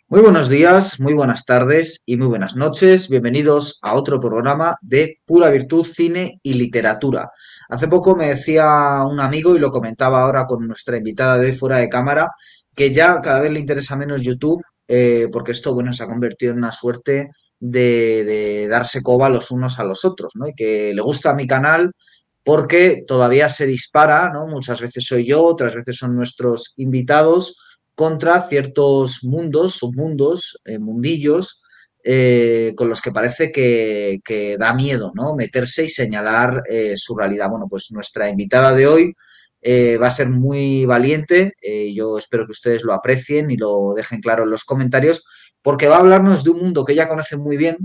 Muy buenos días, muy buenas tardes y muy buenas noches. Bienvenidos a otro programa de Pura Virtud, Cine y Literatura. Hace poco me decía un amigo y lo comentaba ahora con nuestra invitada de hoy fuera de cámara, que ya cada vez le interesa menos YouTube, porque esto, bueno, se ha convertido en una suerte de darse coba los unos a los otros, ¿no? Y que le gusta mi canal porque todavía se dispara, ¿no? Muchas veces soy yo, otras veces son nuestros invitados contra ciertos mundos, submundos, mundillos, con los que parece que da miedo, ¿no? Meterse y señalar su realidad. Bueno, pues nuestra invitada de hoy va a ser muy valiente. Yo espero que ustedes lo aprecien y lo dejen claro en los comentarios, porque va a hablarnos de un mundo que ella conoce muy bien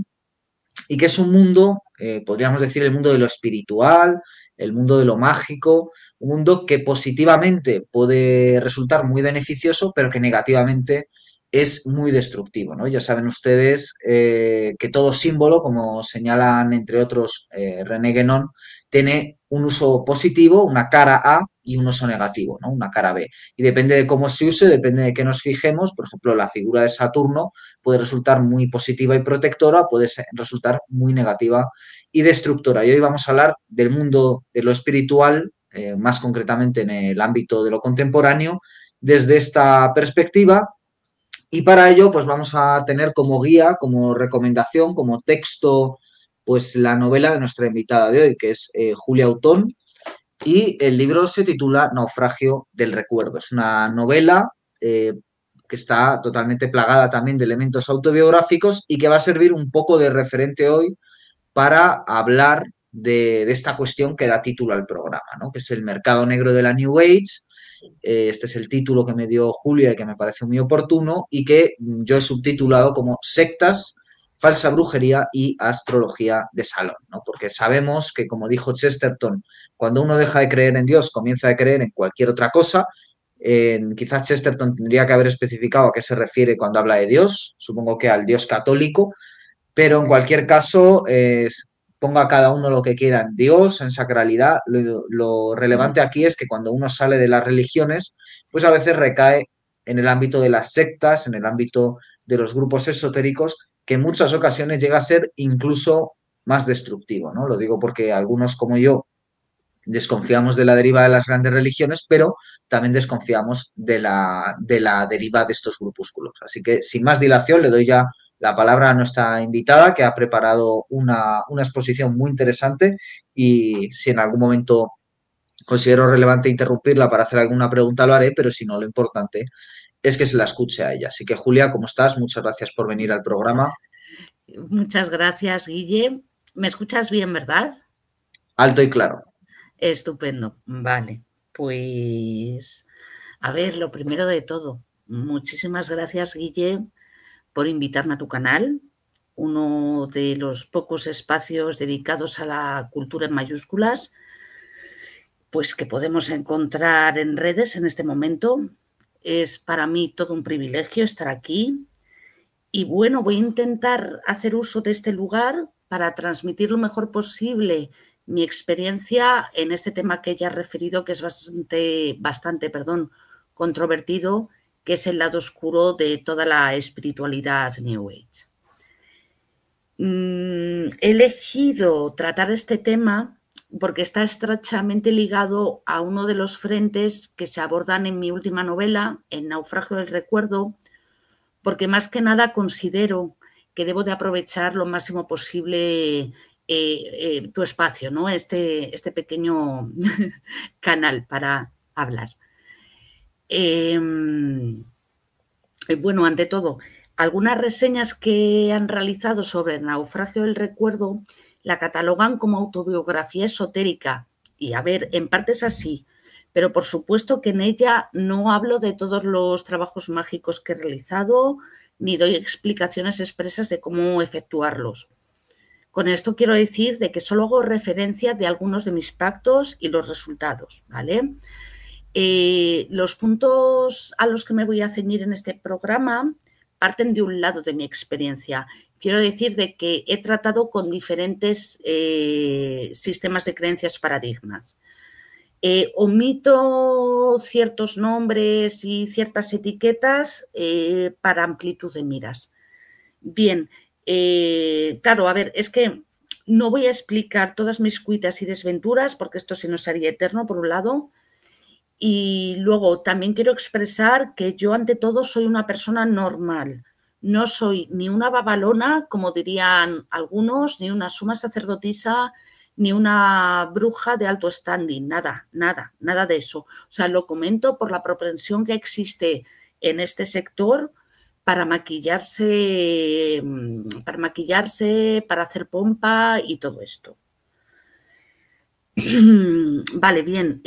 y que es un mundo, podríamos decir, el mundo de lo espiritual, el mundo de lo mágico, un mundo que positivamente puede resultar muy beneficioso, pero que negativamente es muy destructivo, ¿no? Ya saben ustedes que todo símbolo, como señalan entre otros René Guénon, tiene un uso positivo, una cara A y un uso negativo, ¿no? Una cara B. Y depende de cómo se use, depende de qué nos fijemos, por ejemplo, la figura de Saturno puede resultar muy positiva y protectora, puede resultar muy negativa y destructora. Y hoy vamos a hablar del mundo de lo espiritual, más concretamente en el ámbito de lo contemporáneo, desde esta perspectiva. Y para ello, pues vamos a tener como guía, como recomendación, como texto, pues la novela de nuestra invitada de hoy, que es Julia Autón, y el libro se titula Naufragio del recuerdo. Es una novela que está totalmente plagada también de elementos autobiográficos y que va a servir un poco de referente hoy para hablar de esta cuestión que da título al programa, ¿no? Que es el mercado negro de la New Age. Este es el título que me dio Julia y que me parece muy oportuno y que yo he subtitulado como sectas, falsa brujería y astrología de salón, ¿no? Porque sabemos que, como dijo Chesterton, cuando uno deja de creer en Dios, comienza a creer en cualquier otra cosa. Quizás Chesterton tendría que haber especificado a qué se refiere cuando habla de Dios, supongo que al Dios católico, pero en cualquier caso, ponga cada uno lo que quiera en Dios, en sacralidad. Lo relevante aquí es que cuando uno sale de las religiones, pues a veces recae en el ámbito de las sectas, en el ámbito de los grupos esotéricos, que en muchas ocasiones llega a ser incluso más destructivo, ¿no? Lo digo porque algunos como yo desconfiamos de la deriva de las grandes religiones, pero también desconfiamos de la deriva de estos grupúsculos. Así que, sin más dilación, le doy ya la palabra a nuestra invitada, que ha preparado una exposición muy interesante y si en algún momento considero relevante interrumpirla para hacer alguna pregunta, lo haré, pero si no, lo importante es que se la escuche a ella. Así que, Julia, ¿cómo estás? Muchas gracias por venir al programa. Muchas gracias, Guille. ¿Me escuchas bien, verdad? Alto y claro. Estupendo. Vale. Pues, a ver, lo primero de todo, muchísimas gracias, Guille, por invitarme a tu canal, uno de los pocos espacios dedicados a la cultura en mayúsculas, pues que podemos encontrar en redes en este momento. Es para mí todo un privilegio estar aquí. Y bueno, voy a intentar hacer uso de este lugar para transmitir lo mejor posible mi experiencia en este tema que ya he referido, que es bastante, controvertido, que es el lado oscuro de toda la espiritualidad New Age. He elegido tratar este tema porque está estrechamente ligado a uno de los frentes que se abordan en mi última novela, El naufragio del recuerdo, porque más que nada considero que debo de aprovechar lo máximo posible tu espacio, ¿no? Este pequeño canal para hablar. Bueno, ante todo, algunas reseñas que han realizado sobre el naufragio del recuerdo la catalogan como autobiografía esotérica. Y a ver, en parte es así, pero por supuesto que en ella no hablo de todos los trabajos mágicos que he realizado, ni doy explicaciones expresas de cómo efectuarlos. Con esto quiero decir de que solo hago referencia de algunos de mis pactos y los resultados, ¿vale? Los puntos a los que me voy a ceñir en este programa parten de un lado de mi experiencia. Quiero decir de que he tratado con diferentes sistemas de creencias paradigmas. Omito ciertos nombres y ciertas etiquetas para amplitud de miras. Bien, claro, a ver, es que no voy a explicar todas mis cuitas y desventuras porque esto se nos haría eterno, por un lado. Y luego también quiero expresar que yo ante todo soy una persona normal. No soy ni una babalona, como dirían algunos, ni una suma sacerdotisa, ni una bruja de alto standing. Nada, nada, nada de eso. O sea, lo comento por la propensión que existe en este sector para hacer pompa y todo esto. Vale, bien.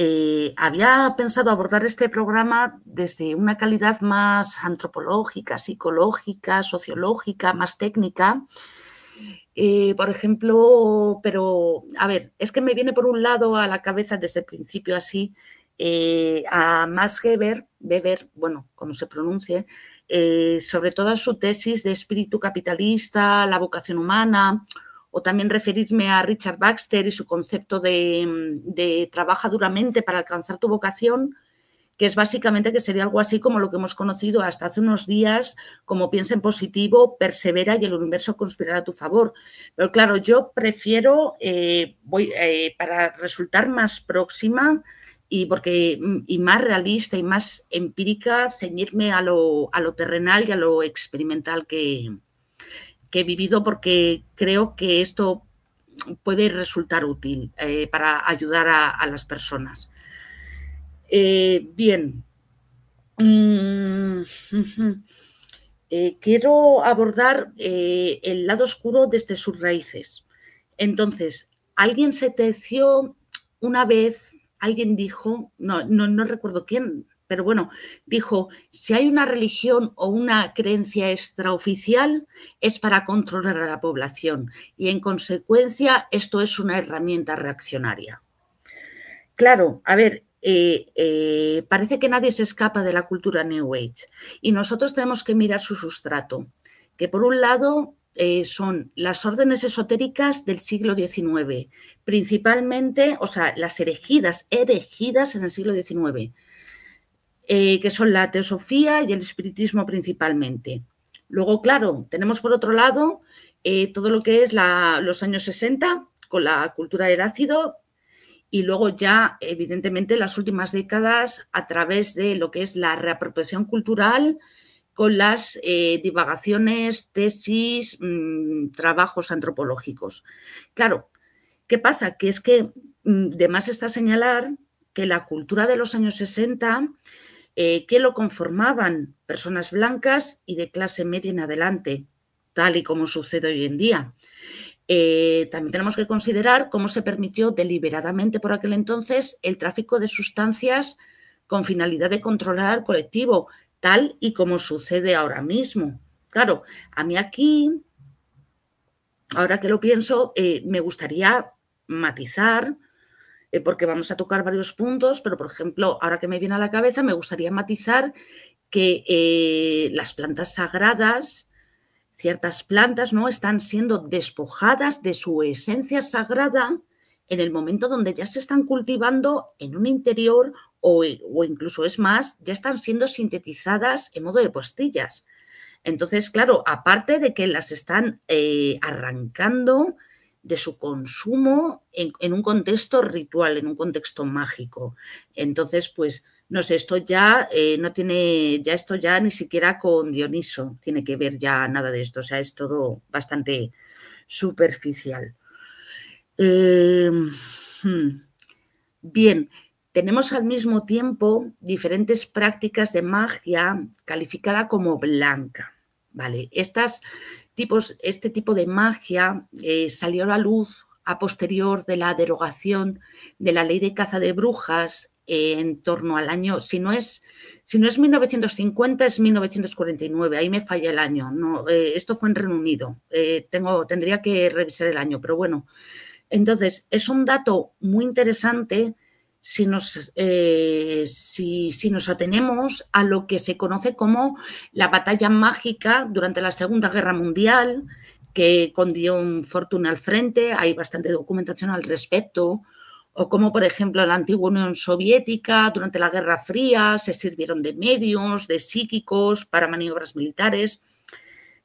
Había pensado abordar este programa desde una calidad más antropológica, psicológica, sociológica, más técnica. Por ejemplo, pero a ver, es que me viene por un lado a la cabeza desde el principio así a Max Weber, bueno, como se pronuncie, sobre todo su tesis de espíritu capitalista, la vocación humana, o también referirme a Richard Baxter y su concepto de trabaja duramente para alcanzar tu vocación, que es básicamente que sería algo así como lo que hemos conocido hasta hace unos días, como piensa en positivo, persevera y el universo conspirará a tu favor. Pero claro, yo prefiero, para resultar más próxima y más realista y más empírica, ceñirme a lo terrenal y a lo experimental que he vivido, porque creo que esto puede resultar útil para ayudar a las personas. Bien. Quiero abordar el lado oscuro desde sus raíces. Entonces, alguien se teció una vez, alguien dijo, no recuerdo quién, pero bueno, dijo, si hay una religión o una creencia extraoficial es para controlar a la población y en consecuencia esto es una herramienta reaccionaria. Claro, a ver, parece que nadie se escapa de la cultura New Age y nosotros tenemos que mirar su sustrato, que por un lado son las órdenes esotéricas del siglo XIX, principalmente, o sea, las heregidas en el siglo XIX, que son la teosofía y el espiritismo principalmente. Luego, claro, tenemos por otro lado todo lo que es los años 60 con la cultura del ácido, y luego ya, evidentemente, las últimas décadas a través de lo que es la reapropiación cultural con las divagaciones, tesis, trabajos antropológicos. Claro, ¿qué pasa? Que es que de más está señalar que la cultura de los años 60, que lo conformaban personas blancas y de clase media en adelante, tal y como sucede hoy en día. También tenemos que considerar cómo se permitió deliberadamente por aquel entonces el tráfico de sustancias con finalidad de controlar al colectivo, tal y como sucede ahora mismo. Claro, a mí aquí, ahora que lo pienso, me gustaría matizar, porque vamos a tocar varios puntos, pero por ejemplo, ahora que me viene a la cabeza, me gustaría matizar que las plantas sagradas, ciertas plantas, ¿no?, están siendo despojadas de su esencia sagrada en el momento donde ya se están cultivando en un interior o incluso es más, ya están siendo sintetizadas en modo de pastillas. Entonces, claro, aparte de que las están arrancando de su consumo en un contexto ritual, en un contexto mágico. Entonces, pues, no sé, esto ya no tiene, ya esto ya ni siquiera con Dioniso tiene que ver ya nada de esto, o sea, es todo bastante superficial. Bien, tenemos al mismo tiempo diferentes prácticas de magia calificada como blanca, ¿vale? Este tipo de magia salió a la luz a posterior de la derogación de la ley de caza de brujas en torno al año, si no es 1950, es 1949, ahí me falla el año, no, esto fue en Reino Unido, tendría que revisar el año, pero bueno. Entonces, es un dato muy interesante si nos atenemos a lo que se conoce como la batalla mágica durante la Segunda Guerra Mundial, que con Dion Fortune al frente, hay bastante documentación al respecto, o como, por ejemplo, en la antigua Unión Soviética, durante la Guerra Fría, se sirvieron de medios, de psíquicos para maniobras militares.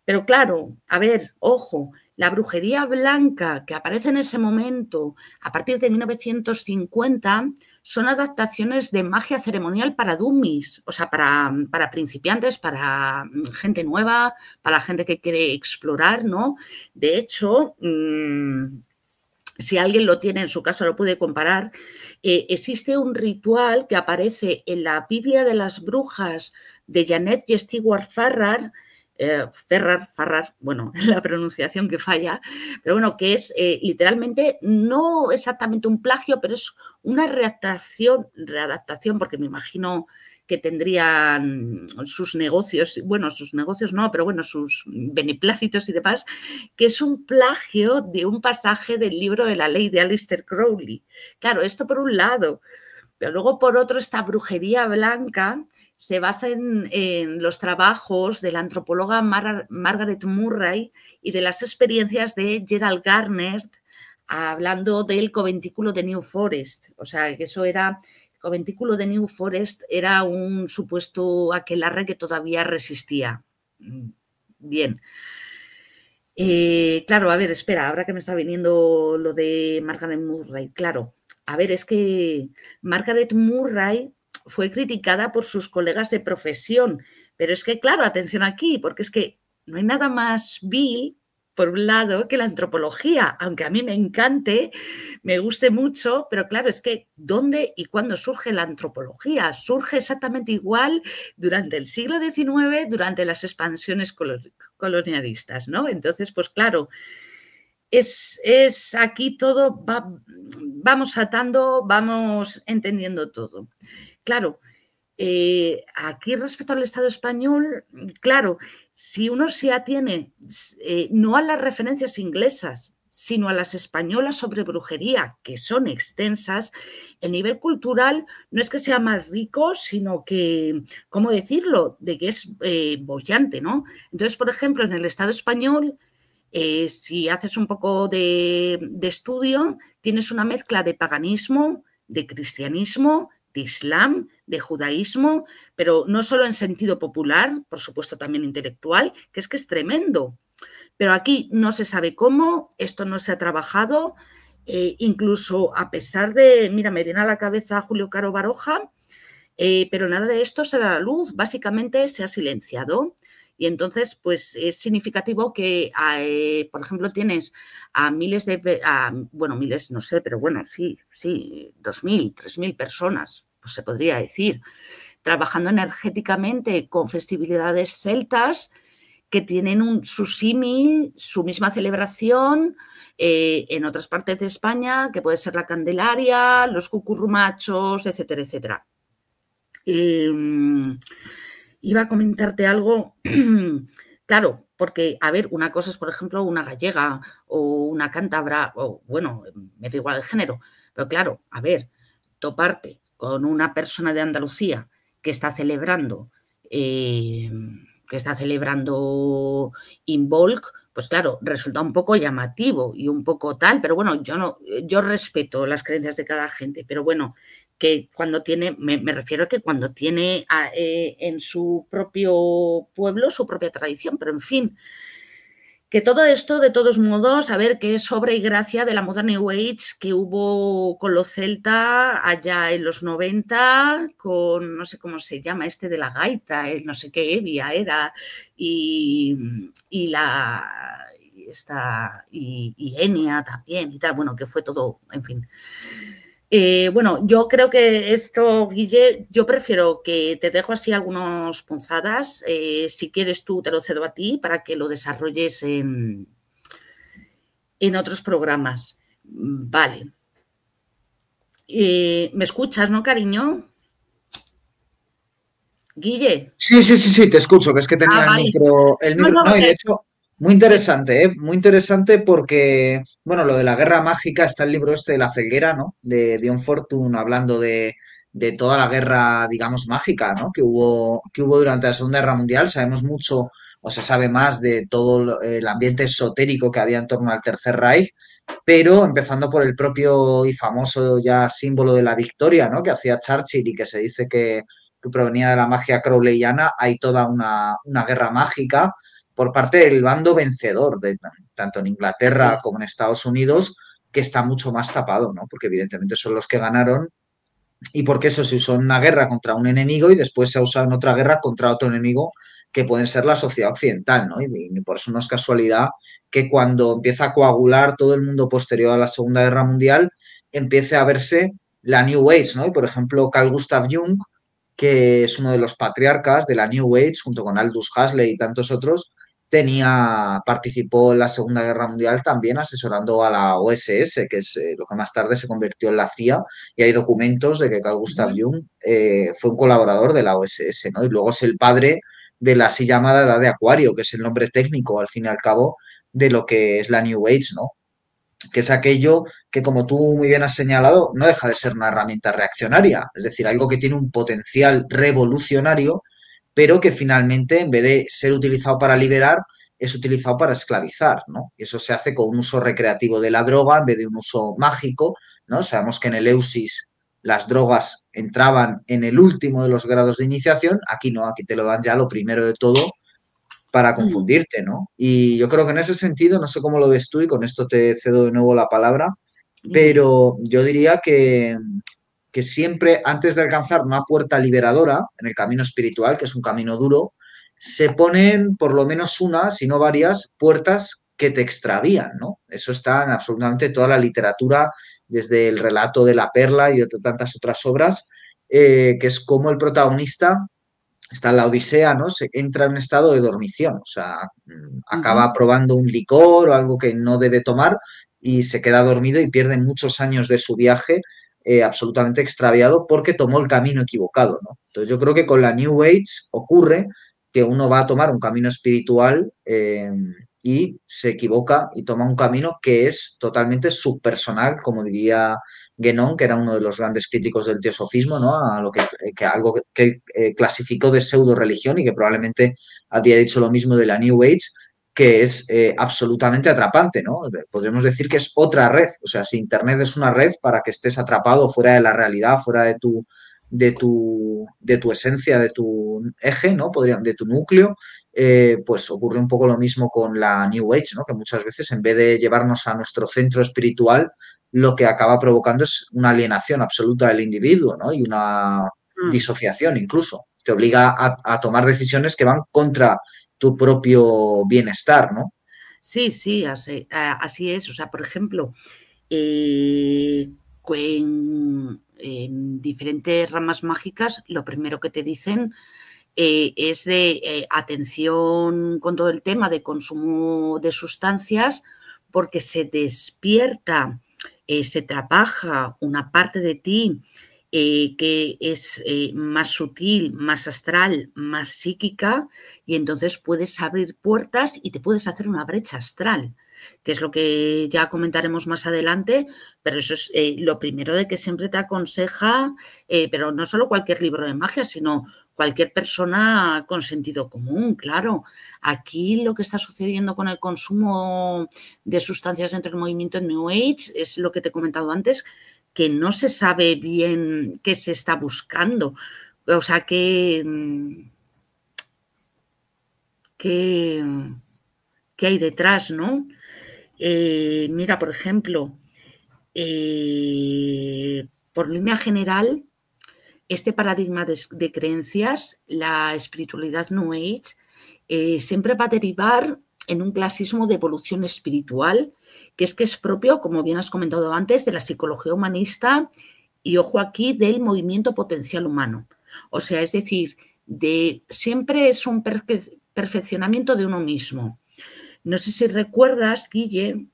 Pero claro, a ver, ojo, la brujería blanca que aparece en ese momento, a partir de 1950, son adaptaciones de magia ceremonial para dummies, o sea, para principiantes, para gente nueva, para gente que quiere explorar, ¿no? De hecho, si alguien lo tiene en su casa, lo puede comparar. Existe un ritual que aparece en la Biblia de las Brujas de Janet y Stewart Farrar, Farrar, bueno, la pronunciación que falla, pero bueno, que es literalmente, no exactamente un plagio, pero es una readaptación, porque me imagino que tendrían sus negocios, bueno, sus negocios no, pero bueno, sus beneplácitos y demás, que es un plagio de un pasaje del libro de la ley de Aleister Crowley. Claro, esto por un lado, pero luego por otro, esta brujería blanca se basa en los trabajos de la antropóloga Margaret Murray y de las experiencias de Gerald Garner, hablando del conventículo de New Forest. O sea, que eso era, el conventículo de New Forest era un supuesto aquelarre que todavía resistía. Bien. Claro, a ver, espera, ahora que me está viniendo lo de Margaret Murray, claro, a ver, es que Margaret Murray fue criticada por sus colegas de profesión, pero es que, claro, atención aquí, porque es que no hay nada más vil, por un lado, que la antropología, aunque a mí me encante, me guste mucho, pero claro, es que ¿dónde y cuándo surge la antropología? Surge exactamente igual durante el siglo XIX, durante las expansiones colonialistas, ¿no? Entonces, pues claro, es aquí todo, vamos atando, vamos entendiendo todo. Claro, aquí respecto al Estado español, claro, si uno se atiene no a las referencias inglesas, sino a las españolas sobre brujería, que son extensas, el nivel cultural no es que sea más rico, sino que, ¿cómo decirlo?, de que es boyante, ¿no? Entonces, por ejemplo, en el Estado español, si haces un poco de estudio, tienes una mezcla de paganismo, de cristianismo, de islam, de judaísmo, pero no solo en sentido popular, por supuesto también intelectual, que es tremendo. Pero aquí no se sabe cómo, esto no se ha trabajado, incluso a pesar de, mira, me viene a la cabeza Julio Caro Baroja, pero nada de esto se da a la luz, básicamente se ha silenciado. Y entonces, pues es significativo que, por ejemplo, tienes a miles de, bueno, miles no sé, pero bueno, sí, 2.000, 3.000 personas, pues se podría decir, trabajando energéticamente con festividades celtas que tienen su símil, su misma celebración en otras partes de España, que puede ser la Candelaria, los cucurrumachos, etcétera, etcétera. Iba a comentarte algo, claro, porque, a ver, una cosa es, por ejemplo, una gallega o una cántabra, o bueno, me da igual el género, pero claro, a ver, toparte con una persona de Andalucía que está celebrando Involk, pues claro, resulta un poco llamativo y un poco tal, pero bueno, yo respeto las creencias de cada gente, pero bueno, que cuando tiene, me refiero a que cuando tiene en su propio pueblo su propia tradición, pero en fin, que todo esto, de todos modos, a ver, que es obra y gracia de la moda New Age que hubo con los celta allá en los 90, con no sé cómo se llama, de la gaita, no sé qué Evia era, y Enya también y tal, bueno, que fue todo, en fin. Bueno, yo creo que esto, Guille, yo prefiero que te dejo así algunas punzadas. Si quieres tú, te lo cedo a ti para que lo desarrolles en otros programas. Vale. ¿Me escuchas, no, cariño? Guille. Sí, te escucho, que es que tenía vale. el micro, no, y de hecho, muy interesante, ¿eh? Muy interesante porque, bueno, lo de la guerra mágica está el libro de La Felguera, ¿no? De Dion Fortune, hablando de toda la guerra, digamos, mágica, ¿no? Que hubo durante la Segunda Guerra Mundial. Sabemos mucho, o se sabe más de todo el ambiente esotérico que había en torno al Tercer Reich, pero empezando por el propio y famoso ya símbolo de la victoria, ¿no? Que hacía Churchill y que se dice que provenía de la magia crowleyana, hay toda una guerra mágica por parte del bando vencedor, tanto en Así Inglaterra es. como en Estados Unidos, que está mucho más tapado, ¿no? Porque evidentemente son los que ganaron y porque eso se usó en una guerra contra un enemigo y después se ha usado en otra guerra contra otro enemigo que pueden ser la sociedad occidental, ¿no? Y por eso no es casualidad que cuando empieza a coagular todo el mundo posterior a la Segunda Guerra Mundial, empiece a verse la New Age, ¿no? Y por ejemplo, Carl Gustav Jung, que es uno de los patriarcas de la New Age, junto con Aldous Huxley y tantos otros, participó en la Segunda Guerra Mundial también asesorando a la OSS, que es lo que más tarde se convirtió en la CIA, y hay documentos de que Carl Gustav Ujú. Jung fue un colaborador de la OSS, ¿no? Y luego es el padre de la así llamada Edad de Acuario, que es el nombre técnico, al fin y al cabo, de lo que es la New Age, ¿no? Que es aquello que, como tú muy bien has señalado, no deja de ser una herramienta reaccionaria, es decir, algo que tiene un potencial revolucionario, pero que finalmente, en vez de ser utilizado para liberar, es utilizado para esclavizar, ¿no? Y eso se hace con un uso recreativo de la droga en vez de un uso mágico, ¿no? Sabemos que en el Eusis las drogas entraban en el último de los grados de iniciación, aquí no, aquí te lo dan ya lo primero de todo para Mm. confundirte, ¿no? Y yo creo que en ese sentido, no sé cómo lo ves tú y con esto te cedo de nuevo la palabra, Dime. pero yo diría que siempre antes de alcanzar una puerta liberadora en el camino espiritual, que es un camino duro, se ponen por lo menos una, si no varias, puertas que te extravían, ¿no? Eso está en absolutamente toda la literatura, desde el relato de La Perla y de tantas otras obras, que es como el protagonista está en la Odisea, ¿no? Se entra en un estado de dormición, o sea, Ujú. acaba probando un licor o algo que no debe tomar y se queda dormido y pierde muchos años de su viaje absolutamente extraviado porque tomó el camino equivocado, ¿no? Entonces yo creo que con la New Age ocurre que uno va a tomar un camino espiritual y se equivoca y toma un camino que es totalmente subpersonal, como diría Guénon, que era uno de los grandes críticos del teosofismo, ¿no? A lo que algo que clasificó de pseudo religión y que probablemente habría dicho lo mismo de la New Age, que es absolutamente atrapante, ¿no? Podríamos decir que es otra red, o sea, si Internet es una red para que estés atrapado fuera de la realidad, fuera de tu esencia, de tu eje, ¿no? De tu núcleo, pues ocurre un poco lo mismo con la New Age, ¿no? Que muchas veces en vez de llevarnos a nuestro centro espiritual, lo que acaba provocando es una alienación absoluta del individuo, ¿no? Y una Mm. disociación incluso. Te obliga a tomar decisiones que van contra tu propio bienestar, ¿no? Sí, sí, así es. O sea, por ejemplo, eh, en diferentes ramas mágicas, lo primero que te dicen es de atención con todo el tema de consumo de sustancias, porque se despierta, se trabaja una parte de ti que es más sutil, más astral, más psíquica, y entonces puedes abrir puertas y te puedes hacer una brecha astral, que es lo que ya comentaremos más adelante, pero eso es lo primero de que siempre te aconseja, pero no solo cualquier libro de magia, sino cualquier persona con sentido común, claro. Aquí lo que está sucediendo con el consumo de sustancias dentro del movimiento New Age es lo que te he comentado antes, que no se sabe bien qué se está buscando. O sea, qué, qué hay detrás, ¿no? Mira, por ejemplo, por línea general, este paradigma de creencias, la espiritualidad New Age, siempre va a derivar en un clasismo de evolución espiritual, que es propio, como bien has comentado antes, de la psicología humanista y, ojo aquí, del movimiento potencial humano. O sea, es decir, siempre es un perfeccionamiento de uno mismo. No sé si recuerdas, Guille,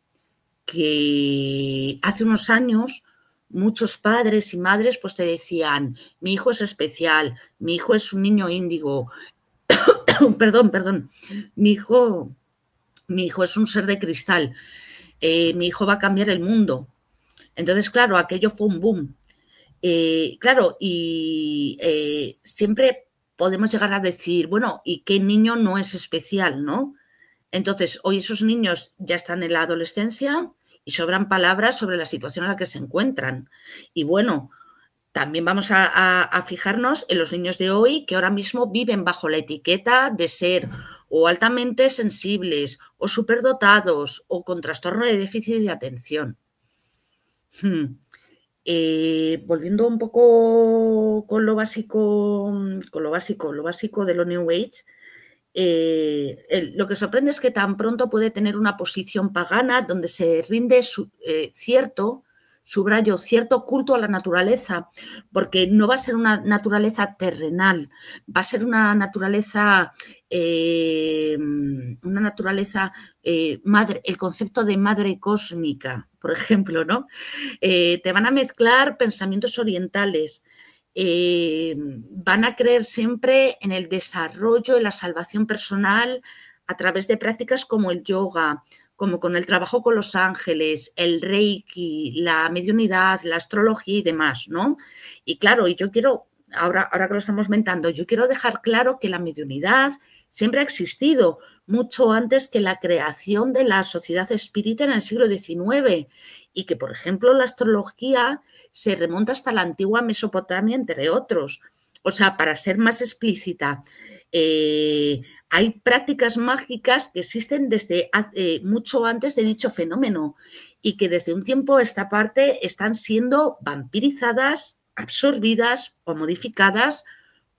que hace unos años muchos padres y madres pues te decían, mi hijo es especial, mi hijo es un niño índigo, perdón, mi hijo, mi hijo es un ser de cristal, mi hijo va a cambiar el mundo. Entonces, claro, aquello fue un boom. Claro, y siempre podemos llegar a decir, bueno, ¿y qué niño no es especial, no? Entonces, hoy esos niños ya están en la adolescencia y sobran palabras sobre la situación en la que se encuentran. Y bueno, también vamos a fijarnos en los niños de hoy que ahora mismo viven bajo la etiqueta de ser o altamente sensibles o superdotados o con trastorno de déficit de atención. Volviendo un poco con lo básico de lo New Age, lo que sorprende es que tan pronto puede tener una posición pagana donde se rinde cierto culto a la naturaleza, porque no va a ser una naturaleza terrenal, va a ser una naturaleza madre, el concepto de madre cósmica, por ejemplo, ¿no? Te van a mezclar pensamientos orientales, van a creer siempre en el desarrollo y la salvación personal a través de prácticas como el yoga, como con el trabajo con los ángeles, el reiki, la mediunidad, la astrología y demás, ¿no? Y claro, y yo quiero, ahora que lo estamos mentando, yo quiero dejar claro que la mediunidad siempre ha existido, mucho antes que la creación de la sociedad espírita en el siglo XIX, y que, por ejemplo, la astrología se remonta hasta la antigua Mesopotamia, entre otros. O sea, para ser más explícita, hay prácticas mágicas que existen desde mucho antes de dicho fenómeno y que desde un tiempo a esta parte están siendo vampirizadas, absorbidas o modificadas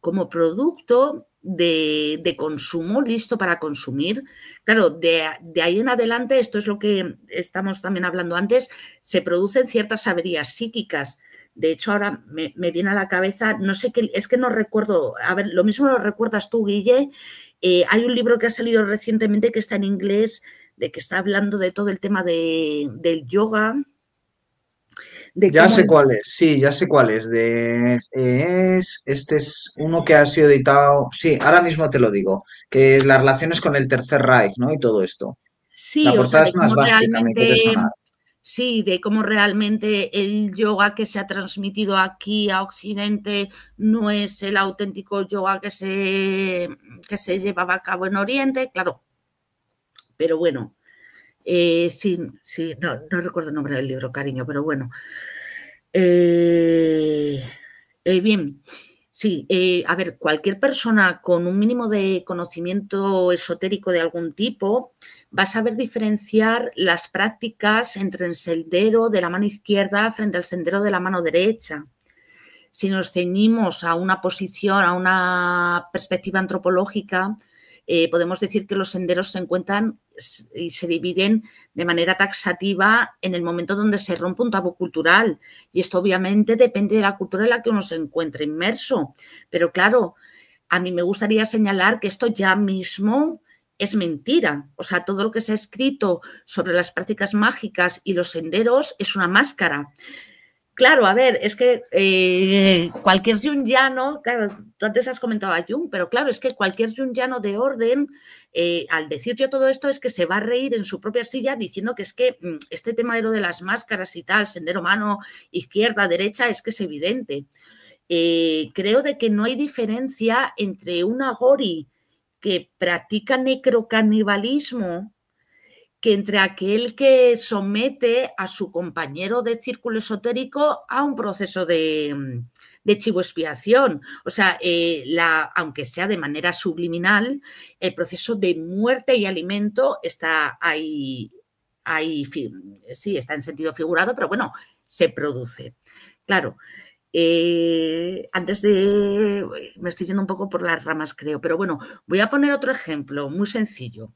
como producto de consumo, listo para consumir. Claro, de ahí en adelante, esto es lo que estamos también hablando antes, se producen ciertas averías psíquicas. De hecho, ahora me viene a la cabeza, no sé qué, es que no recuerdo, a ver, lo mismo lo recuerdas tú, Guille. Hay un libro que ha salido recientemente que está en inglés, de que está hablando de todo el tema del yoga. Ya sé cuál es, sí, ya sé cuál es. Este es uno que ha sido editado, sí, ahora mismo te lo digo, que es las relaciones con el Tercer Reich, ¿no? Y todo esto. La Sí, o sea, portada de es más cómo básica, me puede realmente, sonar. sí, de cómo realmente el yoga que se ha transmitido aquí a Occidente no es el auténtico yoga que se llevaba a cabo en Oriente, claro. Pero bueno, sí, no recuerdo el nombre del libro, cariño, pero bueno. Bien, sí, a ver, cualquier persona con un mínimo de conocimiento esotérico de algún tipo va a saber diferenciar las prácticas entre el sendero de la mano izquierda frente al sendero de la mano derecha. Si nos ceñimos a una posición, a una perspectiva antropológica, podemos decir que los senderos se encuentran y se dividen de manera taxativa en el momento donde se rompe un tabú cultural. Y esto obviamente depende de la cultura en la que uno se encuentre inmerso. Pero claro, a mí me gustaría señalar que esto ya mismo es mentira. O sea, todo lo que se ha escrito sobre las prácticas mágicas y los senderos es una máscara. Claro, a ver, es que cualquier jungiano, claro, tú antes has comentado a Jung, pero claro, es que cualquier jungiano de orden, al decir yo todo esto, es que se va a reír en su propia silla diciendo que es que este tema de lo de las máscaras y tal, sendero mano, izquierda, derecha, es que es evidente. Creo de que no hay diferencia entre un agori que practica necrocanibalismo que entre aquel que somete a su compañero de círculo esotérico a un proceso de chivo expiación. O sea, aunque sea de manera subliminal, el proceso de muerte y alimento está ahí, sí, está en sentido figurado, pero bueno, se produce. Claro, me estoy yendo un poco por las ramas, creo, pero bueno, voy a poner otro ejemplo muy sencillo.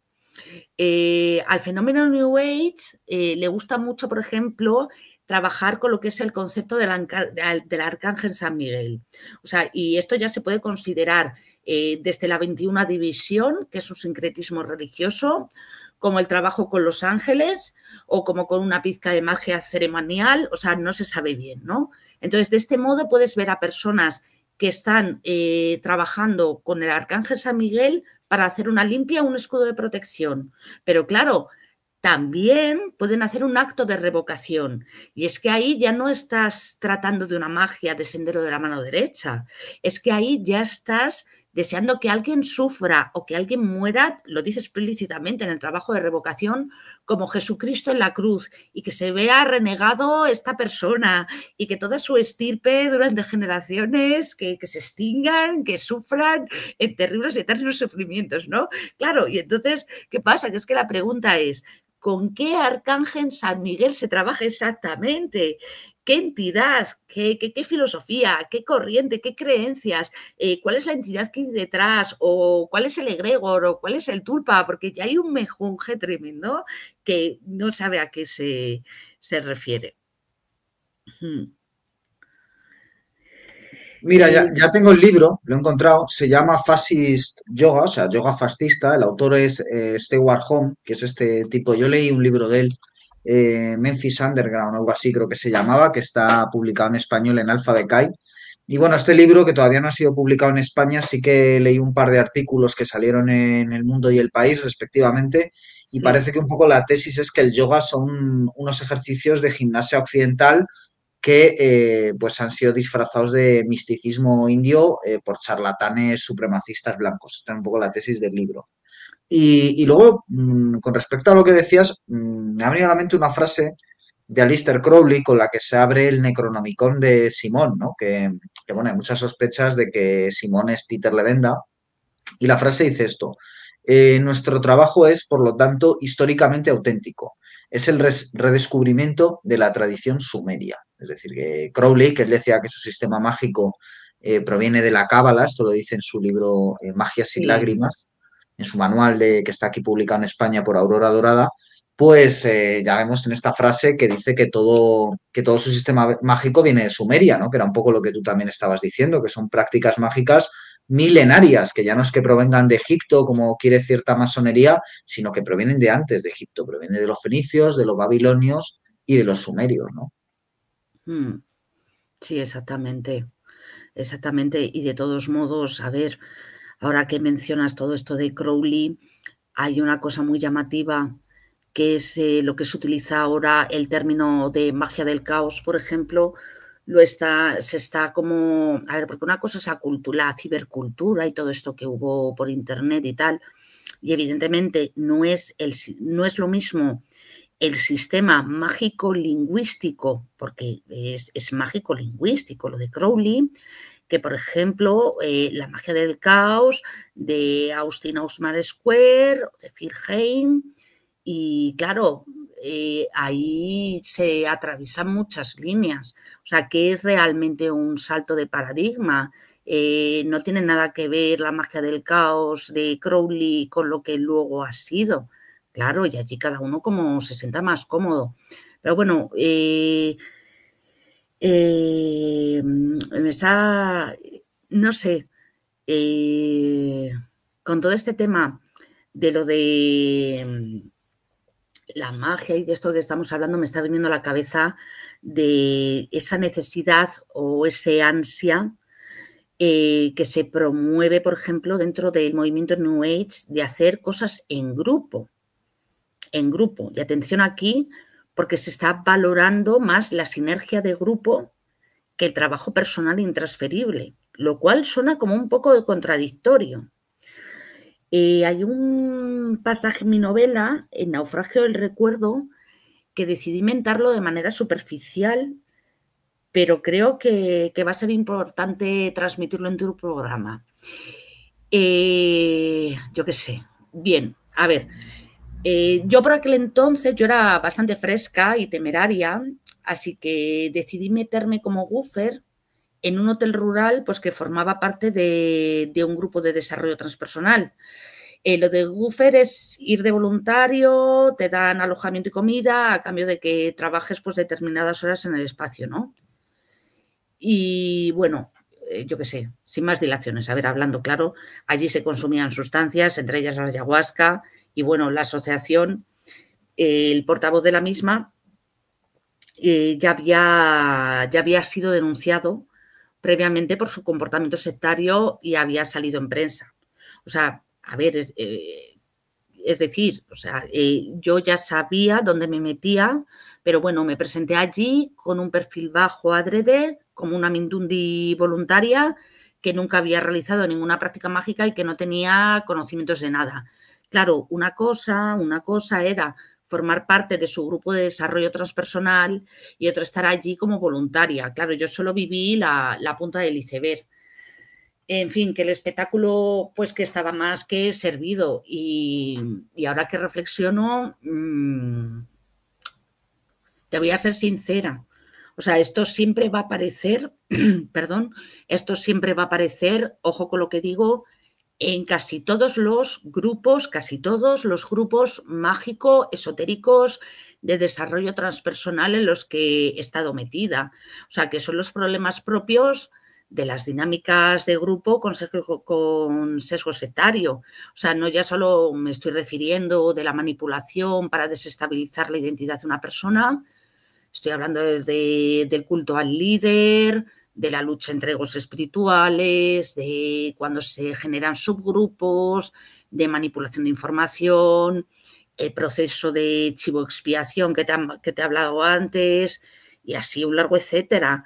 Al fenómeno New Age le gusta mucho, por ejemplo, trabajar con lo que es el concepto del Arcángel San Miguel. O sea, y esto ya se puede considerar desde la 21 División, que es un sincretismo religioso, como el trabajo con los ángeles o como con una pizca de magia ceremonial, o sea, no se sabe bien, ¿no? Entonces, de este modo puedes ver a personas que están trabajando con el Arcángel San Miguel para hacer una limpia, un escudo de protección. Pero claro, también pueden hacer un acto de revocación. Y es que ahí ya no estás tratando de una magia de sendero de la mano derecha. Es que ahí ya estás deseando que alguien sufra o que alguien muera, lo dice explícitamente en el trabajo de revocación, como Jesucristo en la cruz, y que se vea renegado esta persona y que toda su estirpe durante generaciones que se extingan, que sufran en terribles y eternos sufrimientos, ¿no? Claro, y entonces, ¿qué pasa? Que es que la pregunta es, ¿con qué arcángel San Miguel se trabaja exactamente? ¿Qué entidad? ¿Qué filosofía? ¿Qué corriente? ¿Qué creencias? ¿Cuál es la entidad que hay detrás? ¿O cuál es el egregor? ¿O cuál es el tulpa? Porque ya hay un mejunje tremendo que no sabe a qué se refiere. Mira, ya tengo el libro, lo he encontrado, se llama Fascist Yoga, o sea, yoga fascista, el autor es Stewart Home, que es este tipo, yo leí un libro de él, Memphis Underground, algo así creo que se llamaba, que está publicado en español en Alpha Decay. Y bueno, este libro que todavía no ha sido publicado en España, sí que leí un par de artículos que salieron en El Mundo y El País, respectivamente, y Sí. parece que un poco la tesis es que el yoga son unos ejercicios de gimnasia occidental que pues han sido disfrazados de misticismo indio por charlatanes supremacistas blancos. Esta es un poco la tesis del libro. Y luego, con respecto a lo que decías, me ha venido a la mente una frase de Aleister Crowley con la que se abre el Necronomicon de Simón, ¿no? Que, bueno, hay muchas sospechas de que Simón es Peter Levenda. Y la frase dice esto: nuestro trabajo es, por lo tanto, históricamente auténtico. Es el redescubrimiento de la tradición sumeria. Es decir, que Crowley, que él decía que su sistema mágico proviene de la Cábala, esto lo dice en su libro Magias sin Sí. lágrimas, en su manual que está aquí publicado en España por Aurora Dorada, pues ya vemos en esta frase que dice que todo su sistema mágico viene de Sumeria, ¿no? Que era un poco lo que tú también estabas diciendo, que son prácticas mágicas milenarias, que ya no es que provengan de Egipto, como quiere cierta masonería, sino que provienen de antes de Egipto, provienen de los fenicios, de los babilonios y de los sumerios, ¿no? Sí, exactamente. Exactamente. Y de todos modos, a ver, ahora que mencionas todo esto de Crowley, hay una cosa muy llamativa que es lo que se utiliza ahora, el término de magia del caos, por ejemplo, se está como, a ver, porque una cosa es la cultura, la cibercultura y todo esto que hubo por internet y tal, y evidentemente no es lo mismo el sistema mágico lingüístico, porque es mágico lingüístico lo de Crowley, que por ejemplo la magia del caos de Austin Osman Square, de Phil Hayne, y claro, ahí se atraviesan muchas líneas, o sea que es realmente un salto de paradigma. No tiene nada que ver la magia del caos de Crowley con lo que luego ha sido. Claro, y allí cada uno como se sienta más cómodo. Pero bueno, me está, no sé, con todo este tema de lo de la magia y de esto que estamos hablando, me está viniendo a la cabeza de esa necesidad o ese ansia que se promueve, por ejemplo, dentro del movimiento New Age de hacer cosas en grupo. En grupo. Y atención aquí, porque se está valorando más la sinergia de grupo que el trabajo personal intransferible, lo cual suena como un poco contradictorio. Hay un pasaje en mi novela, en Naufragio del Recuerdo, que decidí mentarlo de manera superficial, pero creo que va a ser importante transmitirlo en tu programa. Yo qué sé. Bien, a ver, yo por aquel entonces yo era bastante fresca y temeraria, así que decidí meterme como goofer en un hotel rural pues, que formaba parte de un grupo de desarrollo transpersonal. Lo de goofer es ir de voluntario, te dan alojamiento y comida a cambio de que trabajes pues, determinadas horas en el espacio, ¿no? Y bueno, yo qué sé, sin más dilaciones, a ver, hablando claro, allí se consumían sustancias, entre ellas la ayahuasca, y bueno, la asociación, el portavoz de la misma, ya había sido denunciado previamente por su comportamiento sectario y había salido en prensa. O sea, a ver, es decir, o sea, yo ya sabía dónde me metía, pero bueno, me presenté allí con un perfil bajo adrede, como una mindundi voluntaria, que nunca había realizado ninguna práctica mágica y que no tenía conocimientos de nada. Claro, una cosa era formar parte de su grupo de desarrollo transpersonal y otra estar allí como voluntaria. Claro, yo solo viví la punta del iceberg. En fin, que el espectáculo pues que estaba más que servido y ahora que reflexiono, te voy a ser sincera. O sea, esto siempre va a aparecer, perdón, esto siempre va a aparecer, ojo con lo que digo, en casi todos los grupos mágico-esotéricos de desarrollo transpersonal en los que he estado metida. O sea, que son los problemas propios de las dinámicas de grupo con sesgo sectario. O sea, no ya solo me estoy refiriendo de la manipulación para desestabilizar la identidad de una persona, estoy hablando del culto al líder, de la lucha entre egos espirituales, de cuando se generan subgrupos, de manipulación de información, el proceso de chivo expiación que te he hablado antes, y así un largo etcétera.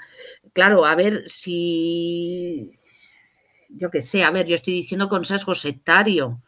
Claro, a ver si, yo qué sé, a ver, yo estoy diciendo con sesgo sectario,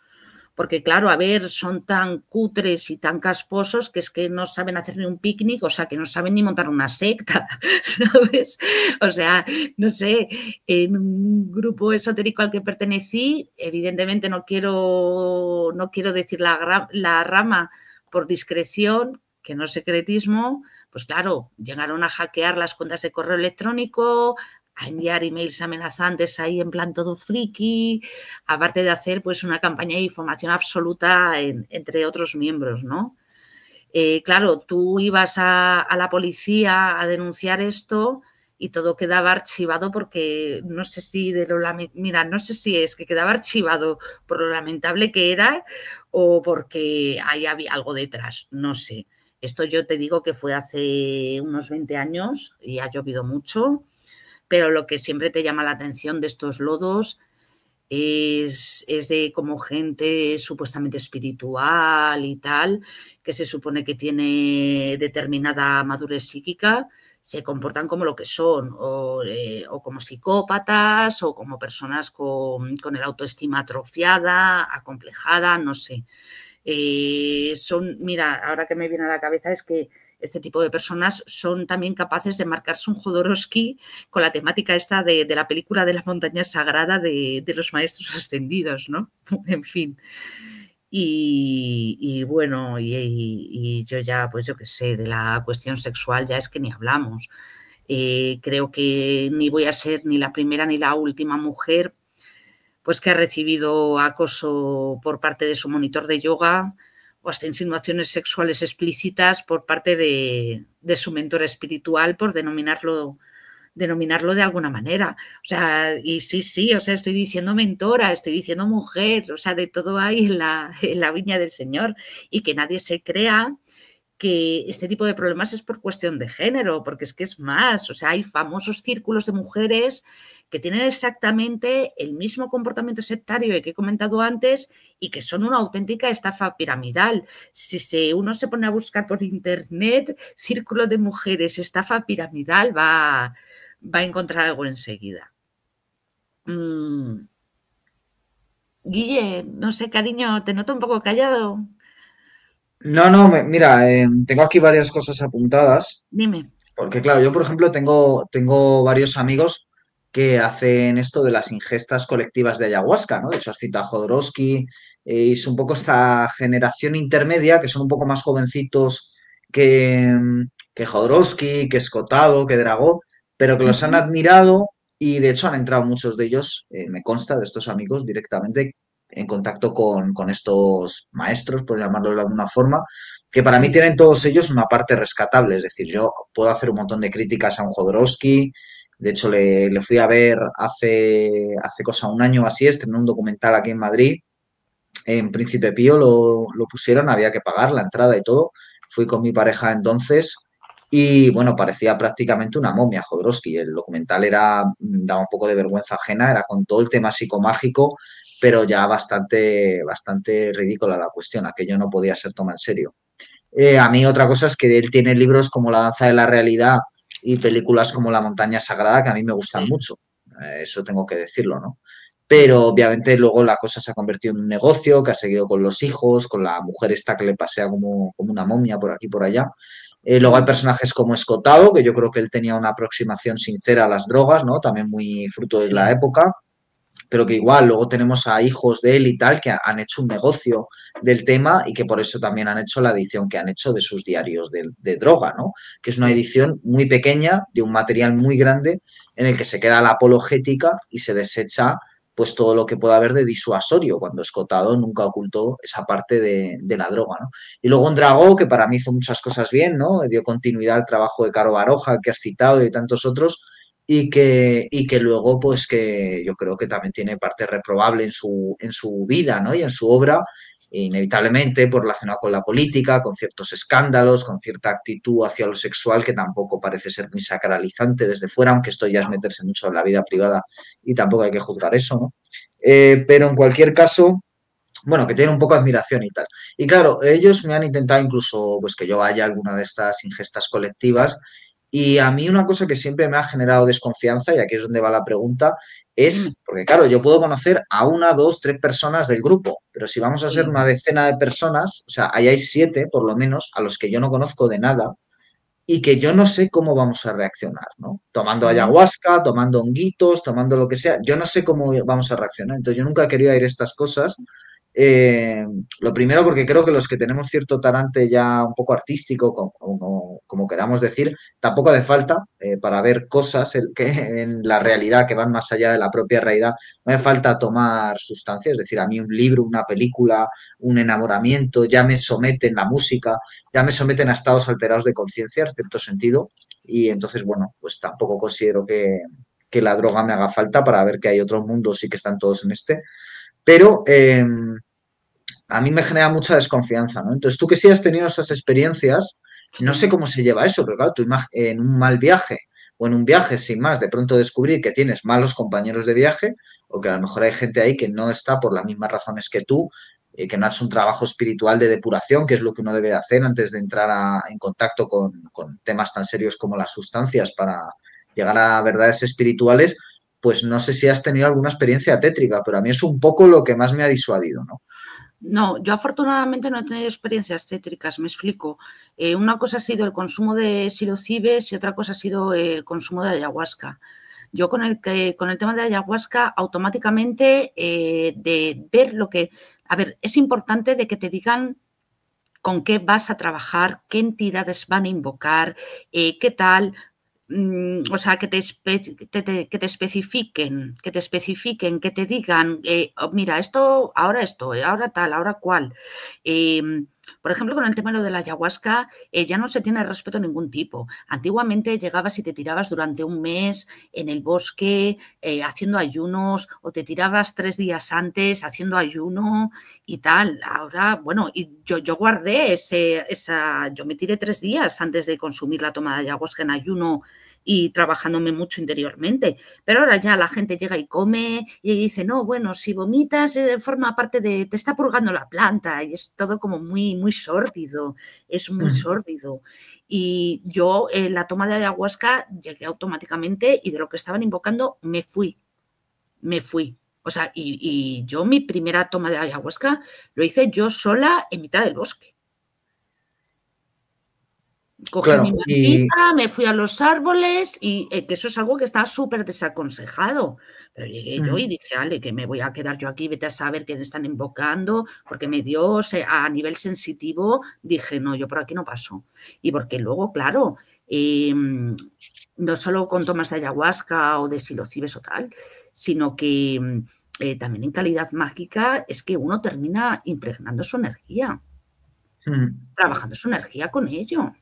porque claro, a ver, son tan cutres y tan casposos que es que no saben hacer ni un picnic, o sea, que no saben ni montar una secta, ¿sabes? O sea, no sé, en un grupo esotérico al que pertenecí, evidentemente no quiero decir la rama por discreción, que no es secretismo, pues claro, llegaron a hackear las cuentas de correo electrónico, a enviar emails amenazantes ahí en plan todo friki, aparte de hacer pues una campaña de información absoluta entre otros miembros, ¿no? Claro, tú ibas a la policía a denunciar esto y todo quedaba archivado porque no sé si no sé si es que quedaba archivado por lo lamentable que era o porque ahí había algo detrás, no sé. Esto yo te digo que fue hace unos 20 años y ha llovido mucho, pero lo que siempre te llama la atención de estos lodos es de como gente supuestamente espiritual y tal, que se supone que tiene determinada madurez psíquica, se comportan como lo que son, o como psicópatas, o como personas con el autoestima atrofiada, acomplejada, no sé. Mira, ahora que me viene a la cabeza es que este tipo de personas son también capaces de marcarse un Jodorowsky con la temática esta de la película de la montaña sagrada de los maestros ascendidos, ¿no? En fin. Y bueno, y yo ya, pues yo qué sé, de la cuestión sexual ya es que ni hablamos. Creo que ni voy a ser ni la primera ni la última mujer pues que ha recibido acoso por parte de su monitor de yoga o hasta insinuaciones sexuales explícitas por parte de su mentor espiritual, por denominarlo de alguna manera. O sea, y sí, o sea, estoy diciendo mentora, estoy diciendo mujer, o sea, de todo hay en la viña del Señor, y que nadie se crea que este tipo de problemas es por cuestión de género, porque es que es más, o sea, hay famosos círculos de mujeres que tienen exactamente el mismo comportamiento sectario que he comentado antes y que son una auténtica estafa piramidal. Si uno se pone a buscar por internet círculo de mujeres, estafa piramidal, va a encontrar algo enseguida. Guille, no sé, cariño, te noto un poco callado. No, mira, tengo aquí varias cosas apuntadas, Dime. porque claro, yo por ejemplo tengo varios amigos que hacen esto de las ingestas colectivas de ayahuasca, ¿no? De hecho, has citado a Jodorowsky, y es un poco esta generación intermedia, que son un poco más jovencitos que, que Jodorowsky, que Escotado, que Dragó, pero que los han admirado y de hecho han entrado muchos de ellos, me consta, de estos amigos directamente en contacto con estos maestros, por llamarlo de alguna forma, que para mí Sí. tienen todos ellos una parte rescatable. Es decir, yo puedo hacer un montón de críticas a un Jodorowsky. De hecho, le fui a ver hace cosa un año o así, estrenó un documental aquí en Madrid. En Príncipe Pío lo pusieron, había que pagar la entrada y todo. Fui con mi pareja entonces y bueno, parecía prácticamente una momia Jodorowsky. El documental daba un poco de vergüenza ajena, era con todo el tema psicomágico, pero ya bastante ridícula la cuestión. Aquello no podía ser tomado en serio. A mí otra cosa es que él tiene libros como La danza de la realidad y películas como La montaña sagrada que a mí me gustan Sí. mucho. eso tengo que decirlo, ¿no? Pero obviamente luego la cosa se ha convertido en un negocio que ha seguido con los hijos, con la mujer esta que le pasea como una momia por aquí y por allá. Luego hay Mm, personajes como Escotado, que yo creo que él tenía una aproximación sincera a las drogas, ¿no? También muy fruto de la sí, época, pero que igual luego tenemos a hijos de él y tal que han hecho un negocio del tema y que por eso también han hecho la edición que han hecho de sus diarios de droga, ¿no? Que es una sí. edición muy pequeña, de un material muy grande, en el que se queda la apologética y se desecha pues todo lo que pueda haber de disuasorio, cuando Escotado nunca ocultó esa parte de la droga, ¿no? Y luego un Dragó, que para mí hizo muchas cosas bien, ¿no? Dio continuidad al trabajo de Caro Baroja, que has citado, y tantos otros, y que luego, pues que yo creo que también tiene parte reprobable en su vida, ¿no? Y en su obra, inevitablemente, por relacionado con la política, con ciertos escándalos, con cierta actitud hacia lo sexual que tampoco parece ser muy sacralizante desde fuera, aunque esto ya es meterse mucho en la vida privada y tampoco hay que juzgar eso, ¿no? Pero en cualquier caso, bueno, que tiene un poco de admiración y tal. Y claro, ellos me han intentado incluso pues que yo vaya a alguna de estas ingestas colectivas y a mí una cosa que siempre me ha generado desconfianza, y aquí es donde va la pregunta, Mm, es, porque claro, yo puedo conocer a una, dos, tres personas del grupo, pero si vamos a ser sí. una decena de personas, o sea, ahí hay 7 por lo menos a los que yo no conozco de nada y que yo no sé cómo vamos a reaccionar, ¿no? Tomando Mm. ayahuasca, tomando honguitos, tomando lo que sea, yo no sé cómo vamos a reaccionar. Entonces yo nunca he querido ir a estas cosas eh, lo primero, porque creo que los que tenemos cierto talante ya un poco artístico, como queramos decir, tampoco hace falta para ver cosas en la realidad que van más allá de la propia realidad. No hace falta tomar sustancias, es decir, a mí un libro, una película, un enamoramiento, ya me someten la música, ya me someten a estados alterados de conciencia, en cierto sentido, y entonces, bueno, pues tampoco considero que la droga me haga falta para ver que hay otros mundos y que están todos en este. Pero a mí me genera mucha desconfianza, ¿no? Entonces, tú que sí has tenido esas experiencias, no sé Sí. cómo se lleva eso, pero claro, tú en un mal viaje o en un viaje sin más, de pronto descubrir que tienes malos compañeros de viaje o que a lo mejor hay gente ahí que no está por las mismas razones que tú, que no ha hecho un trabajo espiritual de depuración, que es lo que uno debe hacer antes de entrar en contacto con temas tan serios como las sustancias para llegar a verdades espirituales, pues no sé si has tenido alguna experiencia tétrica, pero a mí es un poco lo que más me ha disuadido, ¿no? No, yo afortunadamente no he tenido experiencias tétricas, me explico. Una cosa ha sido el consumo de psilocibes y otra cosa ha sido el consumo de ayahuasca. Yo con el tema de ayahuasca, automáticamente de ver lo que... A ver, es importante de que te digan con qué vas a trabajar, qué entidades van a invocar, qué tal, o sea, que te especifiquen, que te digan, oh, mira, esto, ahora tal, ahora cual. Por ejemplo, con el tema de la ayahuasca, ya no se tiene respeto ningún tipo. Antiguamente llegabas y te tirabas durante un mes en el bosque haciendo ayunos o te tirabas 3 días antes haciendo ayuno y tal. Ahora, bueno, y yo guardé yo me tiré 3 días antes de consumir la toma de ayahuasca en ayuno y trabajándome mucho interiormente. Pero ahora ya la gente llega y come y dice, no, bueno, si vomitas forma parte de, te está purgando la planta y es todo como muy, muy sórdido, es muy Mm. sórdido. Y yo en la toma de ayahuasca llegué automáticamente y de lo que estaban invocando me fui. O sea, y yo mi primera toma de ayahuasca lo hice yo sola en mitad del bosque. Cogí mi Claro, y mantita, me fui a los árboles y que eso es algo que está súper desaconsejado. Pero llegué yo y mm, dije, ale, que me voy a quedar yo aquí, vete a saber qué me están invocando, porque me dio, a nivel sensitivo, dije, no, yo por aquí no paso. Y porque luego, claro, no solo con tomas de ayahuasca o de psilocibes o tal, sino que también en calidad mágica es que uno termina impregnando su energía, mm, trabajando su energía con ello.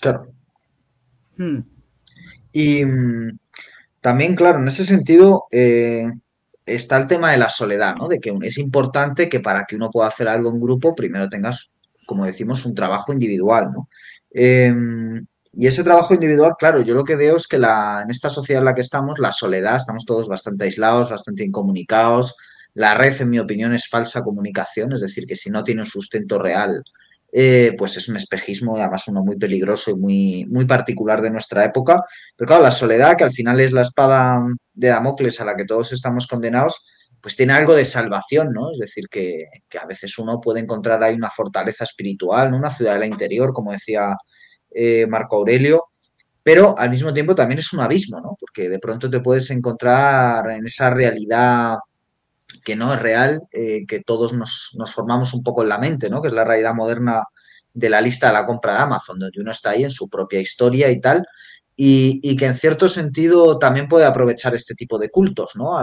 claro. Mm. Y también, claro, en ese sentido está el tema de la soledad, ¿no? De que es importante que para que uno pueda hacer algo en grupo, primero tengas, como decimos, un trabajo individual, ¿no? Eh, y ese trabajo individual, claro, yo lo que veo es que en esta sociedad en la que estamos, la soledad, estamos todos bastante aislados, bastante incomunicados. La red, en mi opinión, es falsa comunicación, es decir, que si no tiene un sustento real, pues es un espejismo, además uno muy peligroso y muy particular de nuestra época. Pero claro, la soledad, que al final es la espada de Damocles a la que todos estamos condenados, pues tiene algo de salvación, ¿no? Es decir, que a veces uno puede encontrar ahí una fortaleza espiritual, ¿no? Una ciudadela interior, como decía Marco Aurelio, pero al mismo tiempo también es un abismo, ¿no? Porque de pronto te puedes encontrar en esa realidad que no es real, que todos nos formamos un poco en la mente, ¿no? Que es la realidad moderna de la lista de la compra de Amazon, donde uno está ahí en su propia historia y tal, y que en cierto sentido también puede aprovechar este tipo de cultos, ¿no?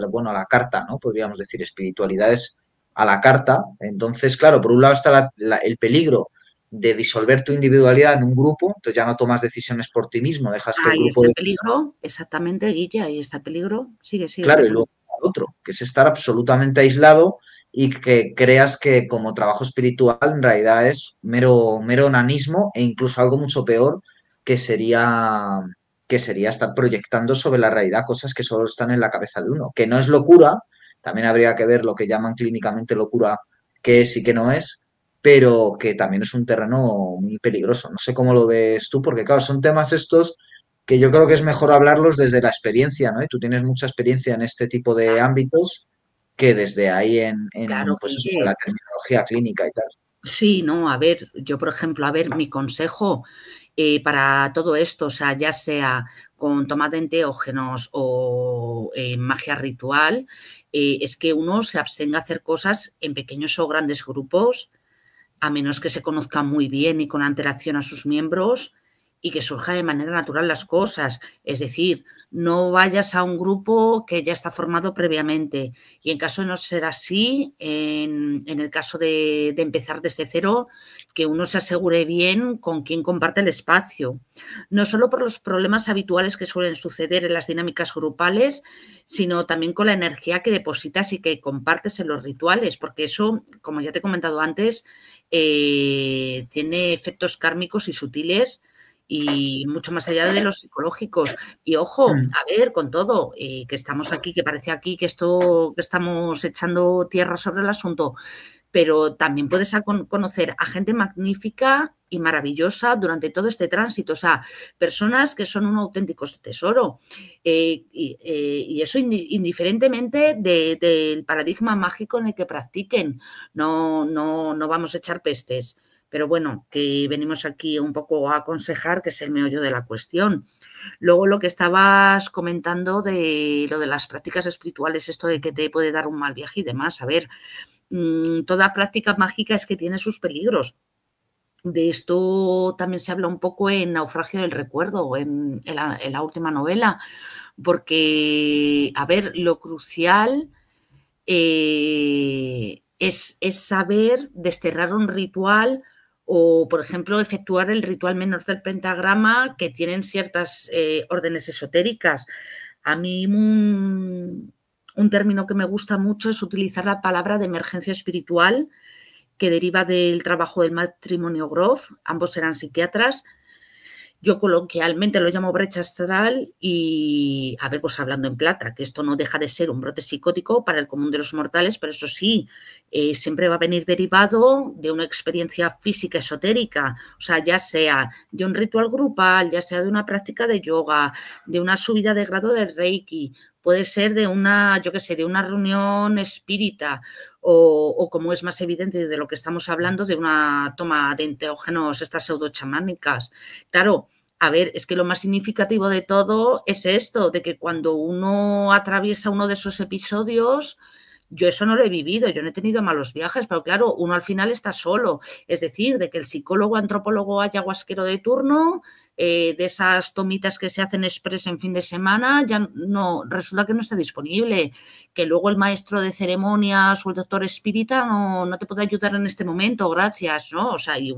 Bueno, a la carta, ¿no? Podríamos decir, espiritualidades a la carta. Entonces, claro, por un lado está el peligro de disolver tu individualidad en un grupo, entonces ya no tomas decisiones por ti mismo, dejas que el Ahí grupo está el de... peligro, exactamente, Guille, ahí está el peligro. Sigue, sigue, Claro, y perdón. luego otro, que es estar absolutamente aislado y que creas que como trabajo espiritual en realidad es mero onanismo e incluso algo mucho peor que sería, que sería estar proyectando sobre la realidad cosas que solo están en la cabeza de uno, que no es locura, también habría que ver lo que llaman clínicamente locura, qué es y qué no es, pero que también es un terreno muy peligroso. No sé cómo lo ves tú, porque claro, son temas estos que yo creo que es mejor hablarlos desde la experiencia, ¿no? Y tú tienes mucha experiencia en este tipo de ámbitos que desde ahí Claro, pues eso, en Guille. la terminología clínica y tal. Sí, no, a ver, yo por ejemplo, a ver, mi consejo para todo esto, o sea, ya sea con toma de enteógenos o magia ritual, es que uno se abstenga a hacer cosas en pequeños o grandes grupos, a menos que se conozca muy bien y con antelación a sus miembros y que surja de manera natural las cosas. Es decir, no vayas a un grupo que ya está formado previamente. Y en caso de no ser así, en el caso de empezar desde cero, que uno se asegure bien con quién comparte el espacio. No solo por los problemas habituales que suelen suceder en las dinámicas grupales, sino también con la energía que depositas y que compartes en los rituales, porque eso, como ya te he comentado antes, tiene efectos kármicos y sutiles y mucho más allá de los psicológicos. Y ojo, Mm. a ver, con todo, que estamos aquí, que parece aquí que esto que estamos echando tierra sobre el asunto, pero también puedes conocer a gente magnífica y maravillosa durante todo este tránsito, o sea, personas que son un auténtico tesoro. Y eso indiferentemente del paradigma mágico en el que practiquen, no vamos a echar pestes. Pero bueno, que venimos aquí un poco a aconsejar, que es el meollo de la cuestión. Luego lo que estabas comentando de lo de las prácticas espirituales, esto de que te puede dar un mal viaje y demás, a ver, toda práctica mágica es que tiene sus peligros. De esto también se habla un poco en Naufragio del Recuerdo, en la última novela, porque, a ver, lo crucial es saber desterrar un ritual o, por ejemplo, efectuar el ritual menor del pentagrama que tienen ciertas órdenes esotéricas. A mí un término que me gusta mucho es utilizar la palabra de emergencia espiritual, que deriva del trabajo del matrimonio Groff, ambos eran psiquiatras. Yo coloquialmente lo llamo brecha astral y, a ver, pues hablando en plata, que esto no deja de ser un brote psicótico para el común de los mortales, pero eso sí, siempre va a venir derivado de una experiencia física esotérica, o sea, ya sea de un ritual grupal, ya sea de una práctica de yoga, de una subida de grado de Reiki, puede ser de una, yo qué sé, de una reunión espírita o como es más evidente de lo que estamos hablando, de una toma de enteógenos, estas pseudochamánicas. Claro, a ver, es que lo más significativo de todo es esto, de que cuando uno atraviesa uno de esos episodios, yo eso no lo he vivido, yo no he tenido malos viajes, pero claro, uno al final está solo. Es decir, de que el psicólogo, antropólogo, ayahuasquero de turno, de esas tomitas que se hacen express en fin de semana, ya no, resulta que no está disponible. Que luego el maestro de ceremonias o el doctor espírita no te puede ayudar en este momento, gracias, ¿no? O sea, y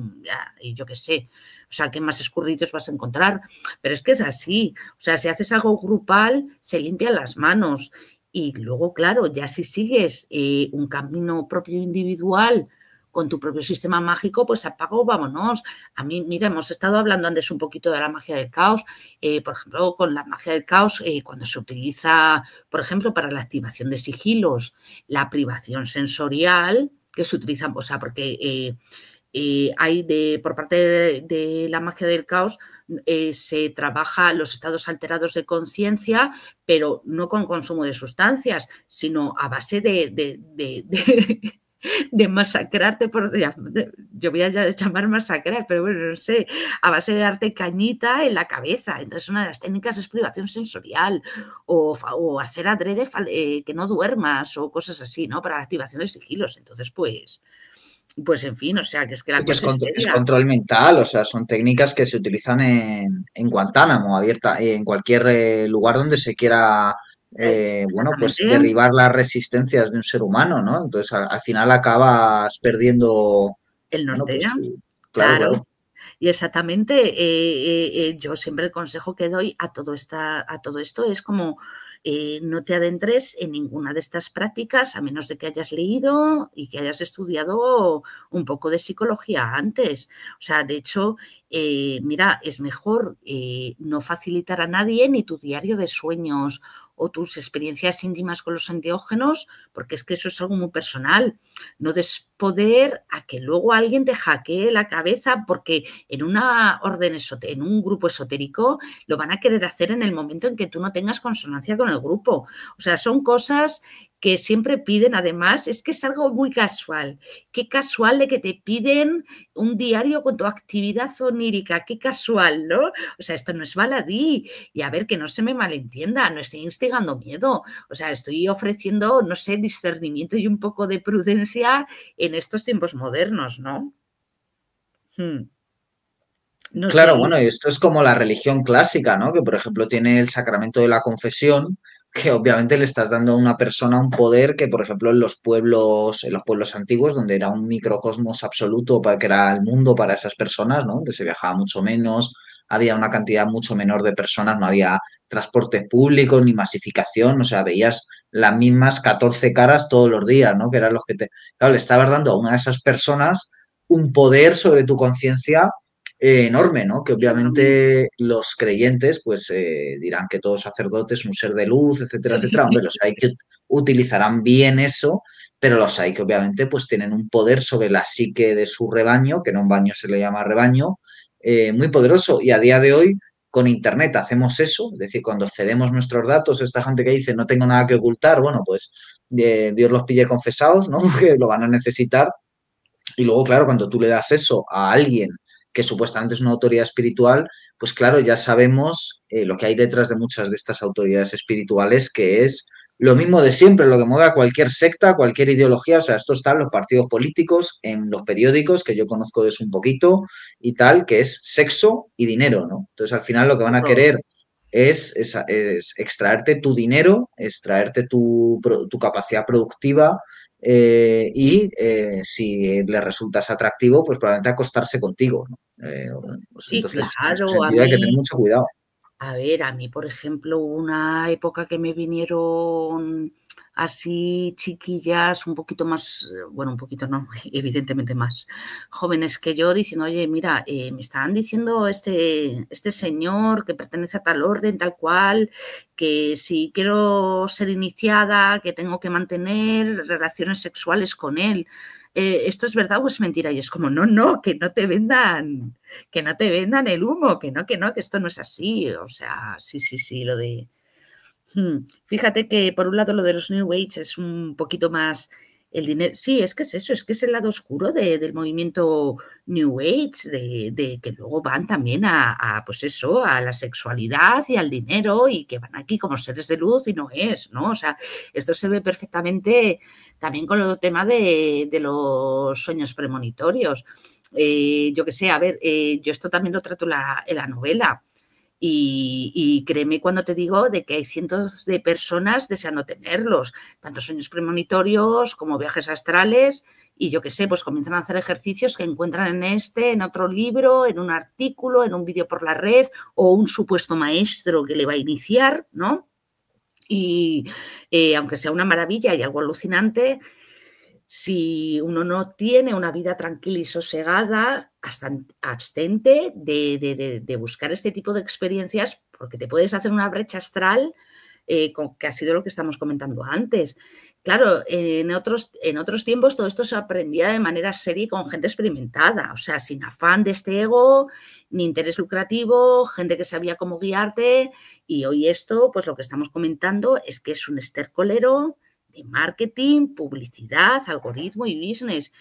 yo qué sé. O sea, ¿qué más escurridos vas a encontrar? Pero es que es así. O sea, si haces algo grupal, se limpian las manos. Y luego, claro, ya si sigues un camino propio individual con tu propio sistema mágico, pues apago, vámonos. A mí, mira, hemos estado hablando antes un poquito de la magia del caos. Por ejemplo, con la magia del caos, cuando se utiliza, por ejemplo, para la activación de sigilos, la privación sensorial, que se utilizan, o sea, porque hay por parte de la magia del caos, se trabaja los estados alterados de conciencia, pero no con consumo de sustancias, sino a base de masacrarte, yo voy a llamar masacrar, pero bueno, no sé, a base de darte cañita en la cabeza. Entonces, una de las técnicas es privación sensorial o hacer adrede que no duermas o cosas así, ¿no? Para la activación de sigilos. Entonces, pues en fin, o sea, que es que Sí, la que cosa es es seria. control mental, o sea, son técnicas que se utilizan en Guantánamo, abierta, en cualquier lugar donde se quiera, bueno, pues Exactamente, derribar las resistencias de un ser humano, ¿no? Entonces, al final acabas perdiendo, el bueno, norte, pues claro, claro. claro. Y exactamente, yo siempre el consejo que doy a todo esto es como no te adentres en ninguna de estas prácticas a menos de que hayas leído y que hayas estudiado un poco de psicología antes. O sea, de hecho, mira, es mejor no facilitar a nadie ni tu diario de sueños o tus experiencias íntimas con los enteógenos, porque es que eso es algo muy personal. No des poder a que luego alguien te hackee la cabeza, porque en una orden en un grupo esotérico lo van a querer hacer en el momento en que tú no tengas consonancia con el grupo. O sea, son cosas que siempre piden. Además, es que es algo muy casual. Qué casual de que te piden un diario con tu actividad onírica. Qué casual, ¿no? O sea, esto no es baladí. Y a ver, que no se me malentienda, no estoy instigando miedo. O sea, estoy ofreciendo, no sé, discernimiento y un poco de prudencia en estos tiempos modernos, ¿no? No sé. Claro, bueno, y esto es como la religión clásica, ¿no? Que, por ejemplo, tiene el sacramento de la confesión, que obviamente le estás dando a una persona un poder que, por ejemplo, en los pueblos antiguos, donde era un microcosmos absoluto para que era el mundo para esas personas, ¿no? Donde se viajaba mucho menos, había una cantidad mucho menor de personas, no había transporte público ni masificación, o sea, veías las mismas 14 caras todos los días, ¿no? Que eran los que te... Claro, le estabas dando a una de esas personas un poder sobre tu conciencia enorme, ¿no? Que obviamente los creyentes pues dirán que todo sacerdote es un ser de luz, etcétera, etcétera. Hombre, los hay que utilizarán bien eso, pero los hay que obviamente pues tienen un poder sobre la psique de su rebaño, que no un baño se le llama rebaño, muy poderoso. Y a día de hoy con Internet hacemos eso, es decir, cuando cedemos nuestros datos, esta gente que dice no tengo nada que ocultar, bueno, pues Dios los pille confesados, ¿no? Que lo van a necesitar. Y luego, claro, cuando tú le das eso a alguien que supuestamente es una autoridad espiritual, pues claro, ya sabemos lo que hay detrás de muchas de estas autoridades espirituales, que es lo mismo de siempre, lo que mueve a cualquier secta, cualquier ideología. O sea, esto está en los partidos políticos, en los periódicos, que yo conozco de eso un poquito y tal, que es sexo y dinero, ¿no? Entonces, al final lo que van a querer es extraerte tu dinero, extraerte tu capacidad productiva si le resultas atractivo, pues probablemente acostarse contigo, ¿no? Pues Sí, entonces, en ese claro, sentido hay que tener mucho cuidado. a ver, a mí, por ejemplo, hubo una época que me vinieron así chiquillas un poquito más, bueno, un poquito no, evidentemente más jóvenes que yo, diciendo, oye, mira, me estaban diciendo este señor que pertenece a tal orden, tal cual, que si quiero ser iniciada, que tengo que mantener relaciones sexuales con él. ¿Esto es verdad o es mentira? Y es como, no, no, que no te vendan el humo, que no, que esto no es así. O sea, sí, sí, sí, lo de... Fíjate que por un lado lo de los New Age es un poquito más el dinero. Sí, es que es eso, es que es el lado oscuro del movimiento New Age, de que luego van también pues eso, a la sexualidad y al dinero y que van aquí como seres de luz y no es, ¿no? O sea, esto se ve perfectamente también con el tema de los sueños premonitorios. Yo qué sé, a ver, yo esto también lo trato en la novela. Y créeme cuando te digo de que hay cientos de personas deseando tenerlos, tanto sueños premonitorios como viajes astrales, y yo qué sé, pues comienzan a hacer ejercicios que encuentran en otro libro, en un artículo, en un vídeo por la red, o un supuesto maestro que le va a iniciar, ¿no? Y aunque sea una maravilla y algo alucinante, si uno no tiene una vida tranquila y sosegada, hasta abstente de buscar este tipo de experiencias, porque te puedes hacer una brecha astral, que ha sido lo que estamos comentando antes, Claro, en otros tiempos todo esto se aprendía de manera seria y con gente experimentada, o sea, sin afán de este ego, ni interés lucrativo, gente que sabía cómo guiarte, y hoy esto, pues lo que estamos comentando es que es un estercolero de marketing, publicidad, algoritmo y business.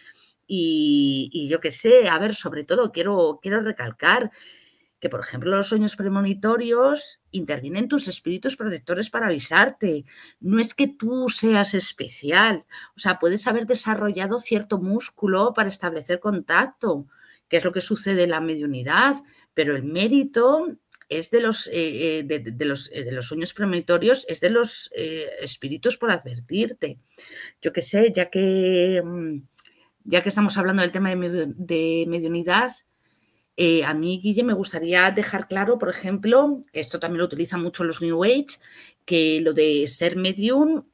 Y yo qué sé, a ver, sobre todo quiero recalcar que, por ejemplo, los sueños premonitorios intervienen tus espíritus protectores para avisarte. No es que tú seas especial, o sea, puedes haber desarrollado cierto músculo para establecer contacto, que es lo que sucede en la mediunidad, pero el mérito es de los sueños premonitorios, es de los espíritus por advertirte. Yo qué sé, ya que estamos hablando del tema de mediunidad, a mí, Guille, me gustaría dejar claro, por ejemplo, que esto también lo utilizan mucho los New Age, que lo de ser medium,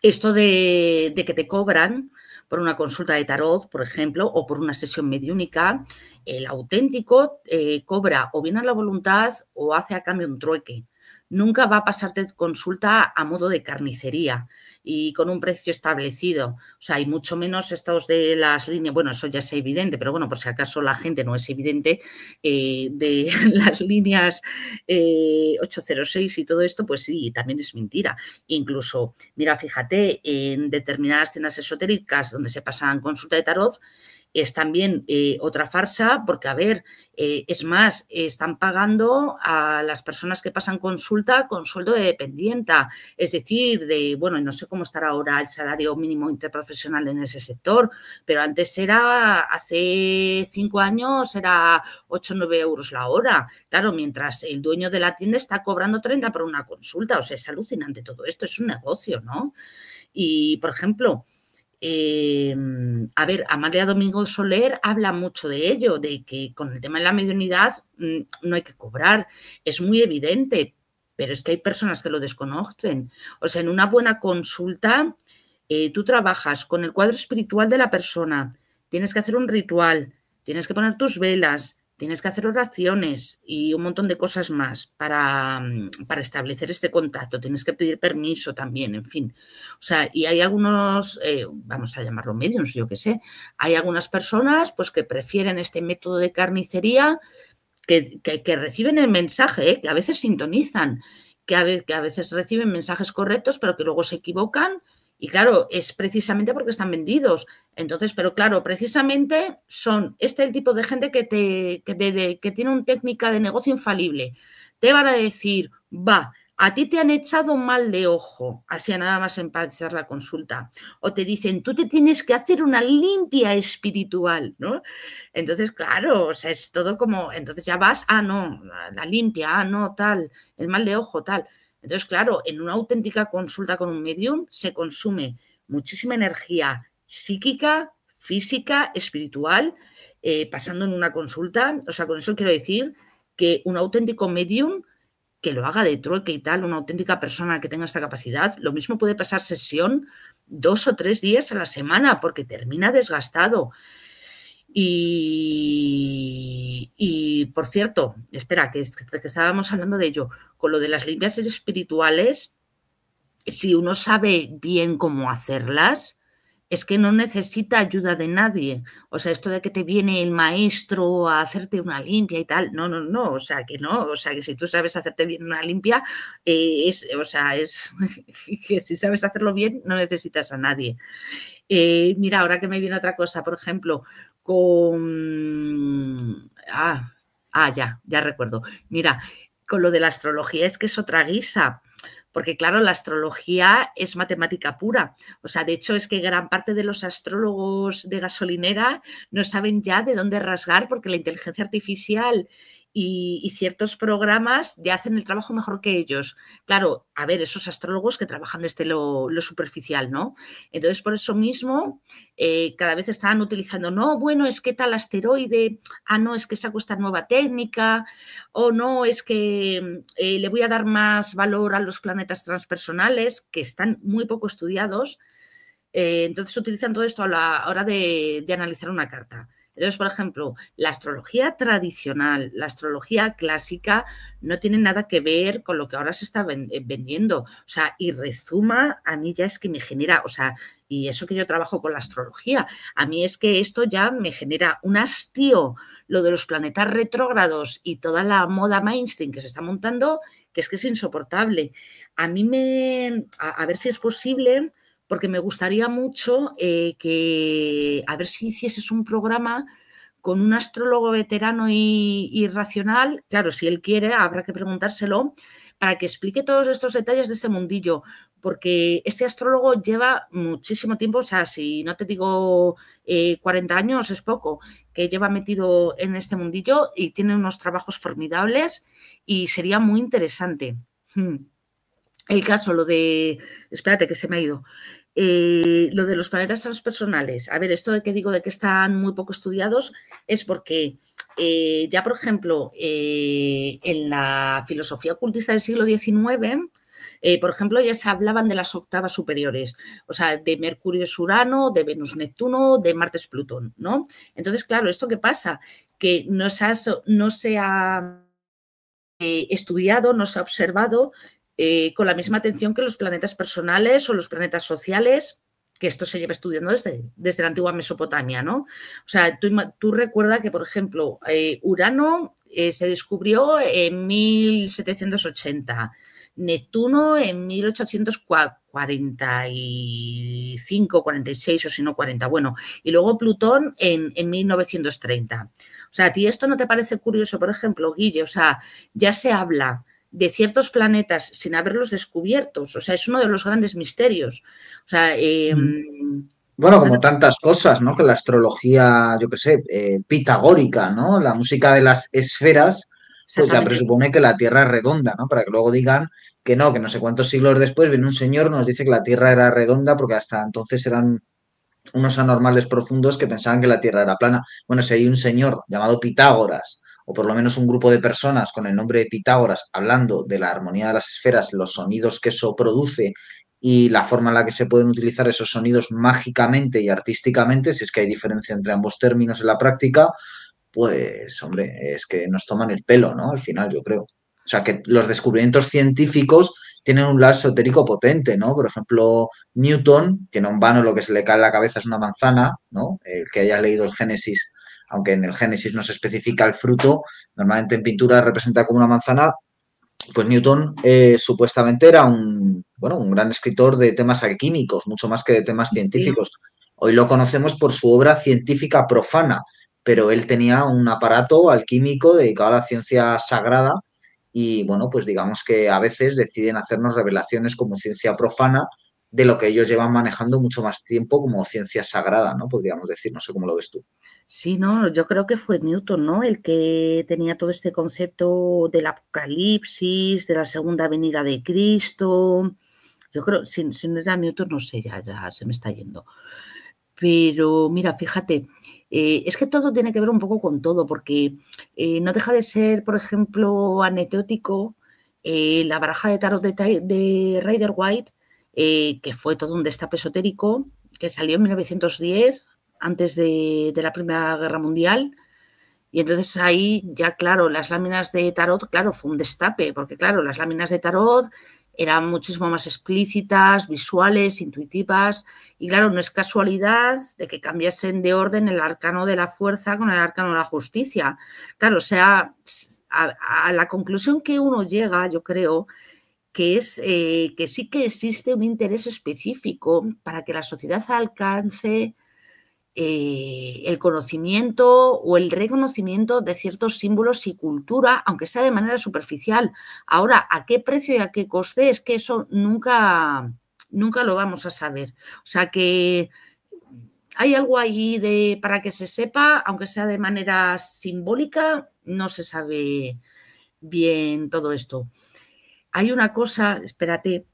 esto de que te cobran por una consulta de tarot, por ejemplo, o por una sesión mediúnica, el auténtico cobra o bien a la voluntad o hace a cambio un trueque. Nunca va a pasarte consulta a modo de carnicería y con un precio establecido. O sea, hay mucho menos estos de las líneas, bueno, eso ya es evidente, pero bueno, por si acaso la gente no es evidente, de las líneas 806 y todo esto, pues sí, también es mentira. Incluso, mira, fíjate, en determinadas cenas esotéricas donde se pasan consulta de tarot, es también otra farsa, porque, a ver, es más, están pagando a las personas que pasan consulta con sueldo de dependienta, es decir, bueno, no sé cómo estará ahora el salario mínimo interprofesional en ese sector, pero antes hace 5 años, era 8 o 9 euros la hora, claro, mientras el dueño de la tienda está cobrando 30 por una consulta, o sea, es alucinante todo esto, es un negocio, ¿no? Y, por ejemplo, a ver, Amalia Domingo Soler habla mucho de ello, de que con el tema de la mediunidad no hay que cobrar, es muy evidente, pero es que hay personas que lo desconocen. O sea, en una buena consulta, tú trabajas con el cuadro espiritual de la persona, tienes que hacer un ritual, tienes que poner tus velas, tienes que hacer oraciones y un montón de cosas más para establecer este contacto. Tienes que pedir permiso también, en fin. O sea, y hay algunos, vamos a llamarlo mediums, yo qué sé, hay algunas personas pues que prefieren este método de carnicería, que reciben el mensaje, que a veces sintonizan, que a veces reciben mensajes correctos, pero que luego se equivocan. Y claro, es precisamente porque están vendidos. Entonces, pero claro, precisamente son el tipo de gente que tiene una técnica de negocio infalible. Te van a decir, va, a ti te han echado mal de ojo, así nada más empezar la consulta. O te dicen, tú te tienes que hacer una limpia espiritual, ¿no? Entonces, claro, o sea, es todo como, entonces ya vas, no, la limpia, no, tal, el mal de ojo, tal. Entonces, claro, en una auténtica consulta con un medium se consume muchísima energía psíquica, física, espiritual, pasando en una consulta. O sea, con eso quiero decir que un auténtico medium que lo haga de trueque y tal, una auténtica persona que tenga esta capacidad, lo mismo puede pasar sesión 2 o 3 días a la semana porque termina desgastado. Y por cierto, espera, que estábamos hablando de ello, con lo de las limpias espirituales, si uno sabe bien cómo hacerlas, es que no necesita ayuda de nadie. O sea, esto de que te viene el maestro a hacerte una limpia y tal, no, o sea, que no, o sea, que si tú sabes hacerte bien una limpia, es que si sabes hacerlo bien, no necesitas a nadie. Mira, ahora que me viene otra cosa, por ejemplo, ya recuerdo. Mira, con lo de la astrología es que es otra guisa, porque claro, la astrología es matemática pura. O sea, de hecho es que gran parte de los astrólogos de gasolinera no saben ya de dónde rasgar porque la inteligencia artificial y ciertos programas ya hacen el trabajo mejor que ellos. Claro, a ver, esos astrólogos que trabajan desde lo superficial, ¿no? Entonces, por eso mismo, cada vez están utilizando, no, bueno, es que tal asteroide, no, es que saco esta nueva técnica, o no, es que le voy a dar más valor a los planetas transpersonales, que están muy poco estudiados. Entonces utilizan todo esto a la hora de analizar una carta. Entonces, por ejemplo, la astrología tradicional, la astrología clásica, no tiene nada que ver con lo que ahora se está vendiendo. O sea, y Rezuma a mí ya es que me genera, o sea, y eso que yo trabajo con la astrología, a mí es que esto ya me genera un hastío, lo de los planetas retrógrados y toda la moda mainstream que se está montando, que es insoportable. A mí a ver si es posible, porque me gustaría mucho a ver si hicieses un programa con un astrólogo veterano y racional, claro, si él quiere, habrá que preguntárselo, para que explique todos estos detalles de ese mundillo, porque este astrólogo lleva muchísimo tiempo, o sea, si no te digo 40 años es poco, que lleva metido en este mundillo y tiene unos trabajos formidables y sería muy interesante. El caso, lo de, espérate que se me ha ido, lo de los planetas transpersonales. A ver, esto de que digo de que están muy poco estudiados es porque ya, por ejemplo, en la filosofía ocultista del siglo XIX, por ejemplo, ya se hablaban de las octavas superiores, o sea, de Mercurio es Urano, de Venus Neptuno, de Marte es Plutón, ¿no? Entonces, claro, ¿esto qué pasa? Que no se ha estudiado, no se ha observado con la misma atención que los planetas personales o los planetas sociales, que esto se lleva estudiando desde la antigua Mesopotamia, ¿no? O sea, tú recuerda que, por ejemplo, Urano se descubrió en 1780, Neptuno en 1845, 46 o si no 40, bueno, y luego Plutón en 1930. O sea, ¿a ti esto no te parece curioso, por ejemplo, Guille? O sea, ya se habla de ciertos planetas sin haberlos descubiertos. O sea, es uno de los grandes misterios. O sea, Bueno, como tantas cosas, ¿no? Que la astrología, yo qué sé, pitagórica, ¿no? La música de las esferas, pues ya exactamente. presupone que la Tierra es redonda, ¿no? Para que luego digan que no sé cuántos siglos después viene un señor, nos dice que la Tierra era redonda porque hasta entonces eran unos anormales profundos que pensaban que la Tierra era plana. Bueno, si hay un señor llamado Pitágoras, o por lo menos un grupo de personas con el nombre de Pitágoras, hablando de la armonía de las esferas, los sonidos que eso produce y la forma en la que se pueden utilizar esos sonidos mágicamente y artísticamente, si es que hay diferencia entre ambos términos en la práctica, pues, hombre, es que nos toman el pelo, ¿no? Al final, yo creo. O sea, que los descubrimientos científicos tienen un lado esotérico potente, ¿no? Por ejemplo, Newton, que no en vano lo que se le cae en la cabeza es una manzana, ¿no? El que haya leído el Génesis, aunque en el Génesis no se especifica el fruto, normalmente en pintura representa como una manzana, pues Newton supuestamente era bueno, un gran escritor de temas alquímicos, mucho más que de temas Sí. científicos. Hoy lo conocemos por su obra científica profana, pero él tenía un aparato alquímico dedicado a la ciencia sagrada y bueno, pues digamos que a veces deciden hacernos revelaciones como ciencia profana de lo que ellos llevan manejando mucho más tiempo como ciencia sagrada, ¿no? Podríamos decir, no sé cómo lo ves tú. Sí, no, yo creo que fue Newton, ¿no? El que tenía todo este concepto del apocalipsis, de la segunda venida de Cristo. Yo creo, si no era Newton, no sé, ya se me está yendo. Pero mira, fíjate, es que todo tiene que ver un poco con todo, porque no deja de ser, por ejemplo, anecdótico la baraja de tarot de Rider White, que fue todo un destape esotérico, que salió en 1910, antes de la Primera Guerra Mundial. Y entonces ahí ya, claro, las láminas de tarot, claro, fue un destape, porque claro, las láminas de tarot eran muchísimo más explícitas, visuales, intuitivas, y claro, no es casualidad de que cambiasen de orden el arcano de la fuerza con el arcano de la justicia. Claro, o sea, a la conclusión que uno llega, yo creo, que es que sí que existe un interés específico para que la sociedad alcance el conocimiento o el reconocimiento de ciertos símbolos y cultura, aunque sea de manera superficial. Ahora, ¿a qué precio y a qué coste? Es que eso nunca lo vamos a saber. O sea que hay algo ahí para que se sepa, aunque sea de manera simbólica, no se sabe bien todo esto. Hay una cosa, espérate,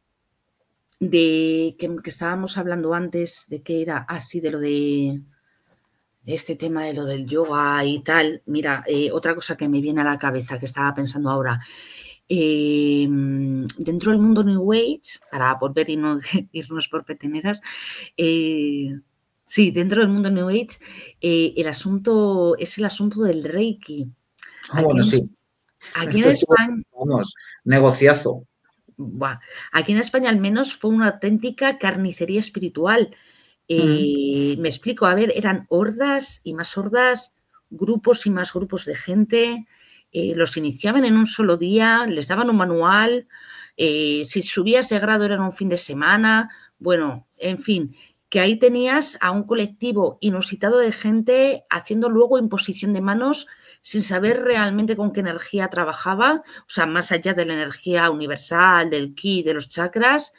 que estábamos hablando antes, de que era así, de lo de este tema de lo del yoga y tal. Mira, otra cosa que me viene a la cabeza que estaba pensando ahora. Dentro del mundo New Age, para volver y no irnos por peteneras, Sí, dentro del mundo New Age, el asunto es el asunto del Reiki. Ah, Aquí bueno, en, sí. aquí en Esto estuvo, España, vamos, negociazo. buah, aquí en España al menos fue una auténtica carnicería espiritual. Mm. Me explico, a ver, eran hordas y más hordas, grupos y más grupos de gente, los iniciaban en un solo día, les daban un manual, si subías de grado era en un fin de semana, bueno, en fin, que ahí tenías a un colectivo inusitado de gente haciendo luego imposición de manos sin saber realmente con qué energía trabajaba, o sea, más allá de la energía universal, del ki, de los chakras.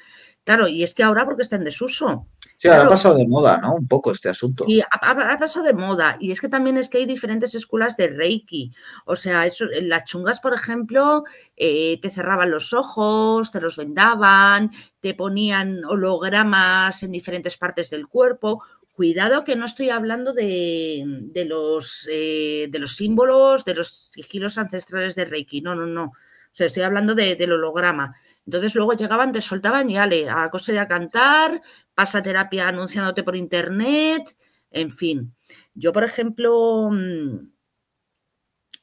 Claro, y es que ahora porque está en desuso. Sí, ahora ha Claro, pasado de moda, ¿no? Un poco este asunto. sí, ha pasado de moda. Y es que también es que hay diferentes escuelas de Reiki. O sea, eso, las chungas, por ejemplo, te cerraban los ojos, te los vendaban, te ponían hologramas en diferentes partes del cuerpo. Cuidado que no estoy hablando de los símbolos, de los sigilos ancestrales de Reiki. No, no, no. O sea, estoy hablando del holograma. Entonces luego llegaban, te soltaban y ale, a coser y a cantar, pasa terapia anunciándote por internet, en fin. Yo, por ejemplo,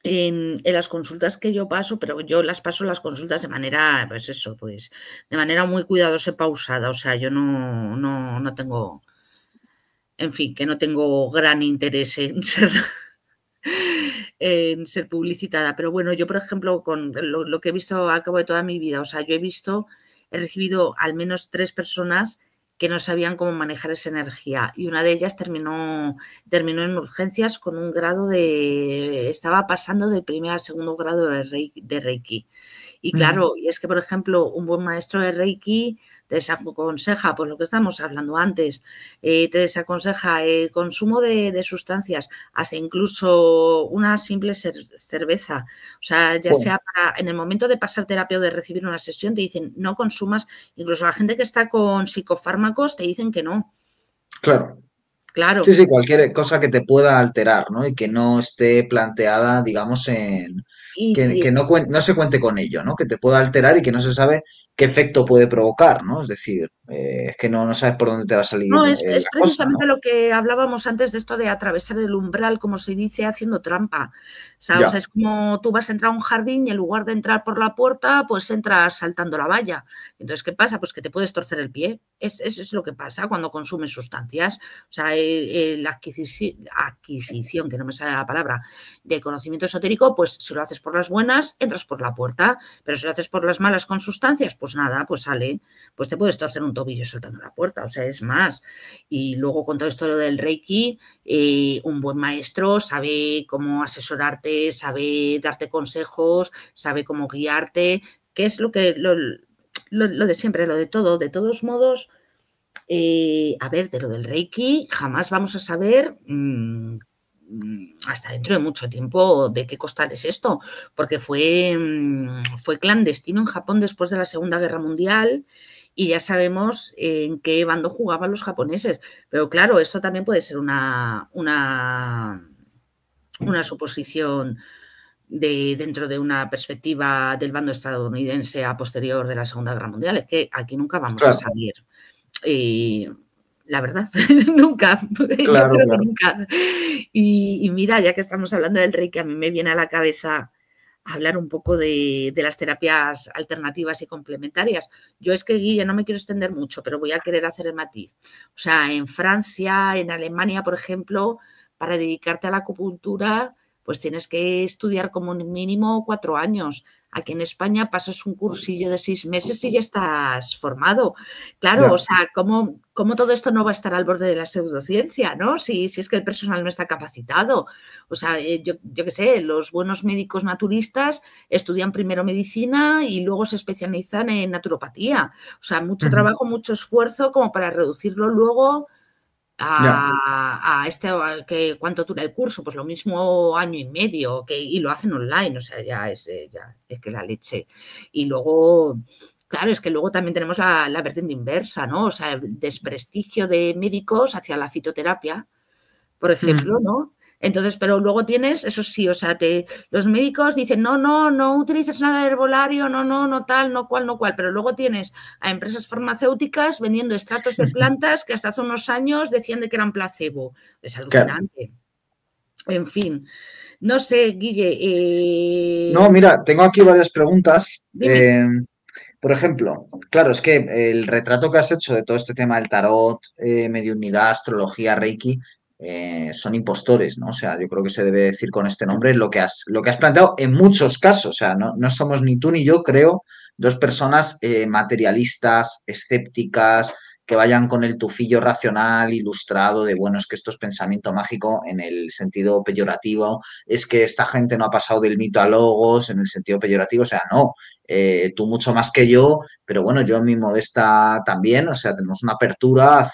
en las consultas que yo paso, pero yo las paso las consultas de manera, pues eso, pues de manera muy cuidadosa y pausada. O sea, yo no tengo, en fin, que no tengo gran interés en ser publicitada. Pero bueno, yo, por ejemplo, con lo que he visto a cabo de toda mi vida, o sea, yo he recibido al menos 3 personas que no sabían cómo manejar esa energía y una de ellas terminó en urgencias con un grado estaba pasando del primer al segundo grado de Reiki. Y Mm. claro, y es que, por ejemplo, un buen maestro de Reiki te desaconseja, por lo que estamos hablando antes, te desaconseja el consumo de sustancias, hasta incluso una simple cerveza. O sea, ya Bueno, sea en el momento de pasar terapia o de recibir una sesión, te dicen no consumas, incluso la gente que está con psicofármacos te dicen que no. claro. Sí, Claro, sí, cualquier cosa que te pueda alterar, ¿no? Y que no esté planteada, digamos, en y que no, no se cuente con ello, ¿no? Que te pueda alterar y que no se sabe qué efecto puede provocar, ¿no? Es decir, es que no sabes por dónde te va a salir no, es la cosa, precisamente ¿no? lo que hablábamos antes de esto de atravesar el umbral, como se dice, haciendo trampa. O sea, Ya. es como tú vas a entrar a un jardín y en lugar de entrar por la puerta, pues entras saltando la valla. Entonces, ¿qué pasa? Pues que te puedes torcer el pie. Eso es lo que pasa cuando consumes sustancias. O sea, la adquisición, que no me sale la palabra, de conocimiento esotérico, pues si lo haces por las buenas, entras por la puerta. Pero si lo haces por las malas con sustancias, pues nada, pues sale, pues te puedes torcer un tobillo saltando la puerta. O sea, es más. Y luego con todo esto del Reiki, un buen maestro sabe cómo asesorarte, sabe darte consejos, sabe cómo guiarte, que es lo de siempre, lo de todo. De todos modos, a ver, de lo del Reiki, jamás vamos a saber hasta dentro de mucho tiempo de qué costal es esto, porque fue clandestino en Japón después de la Segunda Guerra Mundial y ya sabemos en qué bando jugaban los japoneses. Pero claro, esto también puede ser una suposición dentro de una perspectiva del bando estadounidense a posterior de la Segunda Guerra Mundial. Es que aquí nunca vamos a Claro, saber. Eh, la verdad, nunca, yo claro, creo que claro. nunca. Y mira, ya que estamos hablando del Reiki, a mí me viene a la cabeza hablar un poco de las terapias alternativas y complementarias. Yo es que, Guille, no me quiero extender mucho, pero voy a querer hacer el matiz. O sea, en Francia, en Alemania, por ejemplo, para dedicarte a la acupuntura, pues tienes que estudiar como mínimo 4 años. Aquí en España pasas un cursillo de 6 meses y ya estás formado. Claro, o Ya. sea, ¿cómo todo esto no va a estar al borde de la pseudociencia, ¿no? Si es que el personal no está capacitado. O sea, yo qué sé, los buenos médicos naturistas estudian primero medicina y luego se especializan en naturopatía. O sea, mucho Ujú. trabajo, mucho esfuerzo como para reducirlo luego Ya. ¿cuánto dura el curso? Pues lo mismo año y medio, y lo hacen online, o sea, ya es que la leche. Y luego, claro, es que luego también tenemos la vertiente inversa, ¿no? O sea, el desprestigio de médicos hacia la fitoterapia, por Mm. ejemplo, ¿no? Entonces, pero luego tienes, eso sí, o sea, los médicos dicen, no, no, no utilices nada de herbolario, no, no, no tal, no cual, no cual, pero luego tienes a empresas farmacéuticas vendiendo extractos de plantas que hasta hace unos años decían de que eran placebo. Es Claro. alucinante. En fin, no sé, Guille, No, mira, tengo aquí varias preguntas. dime. Por ejemplo, claro, es que el retrato que has hecho de todo este tema del tarot, mediunidad, astrología, Reiki, son impostores, ¿no? O sea, yo creo que se debe decir con este nombre lo que has planteado en muchos casos. O sea, no somos ni tú ni yo, creo, dos personas materialistas, escépticas, que vayan con el tufillo racional, ilustrado, de bueno, es que esto es pensamiento mágico en el sentido peyorativo, es que esta gente no ha pasado del mito a logos en el sentido peyorativo, o sea, no, tú mucho más que yo, pero bueno, yo en mi modesta también, o sea, tenemos una apertura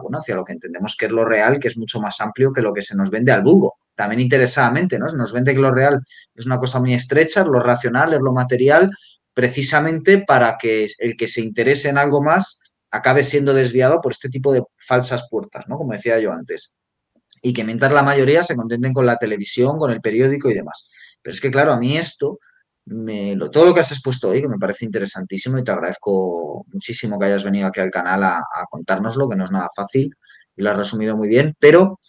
bueno, hacia lo que entendemos que es lo real, que es mucho más amplio que lo que se nos vende al vulgo. También interesadamente, ¿no? Se nos vende que lo real es una cosa muy estrecha, es lo racional, es lo material, precisamente para que el que se interese en algo más acabe siendo desviado por este tipo de falsas puertas, ¿no? Como decía yo antes. Y que mientras la mayoría se contenten con la televisión, con el periódico y demás. Pero es que, claro, a mí esto, todo lo que has expuesto hoy, que me parece interesantísimo y te agradezco muchísimo que hayas venido aquí al canal a contárnoslo, que no es nada fácil y lo has resumido muy bien, pero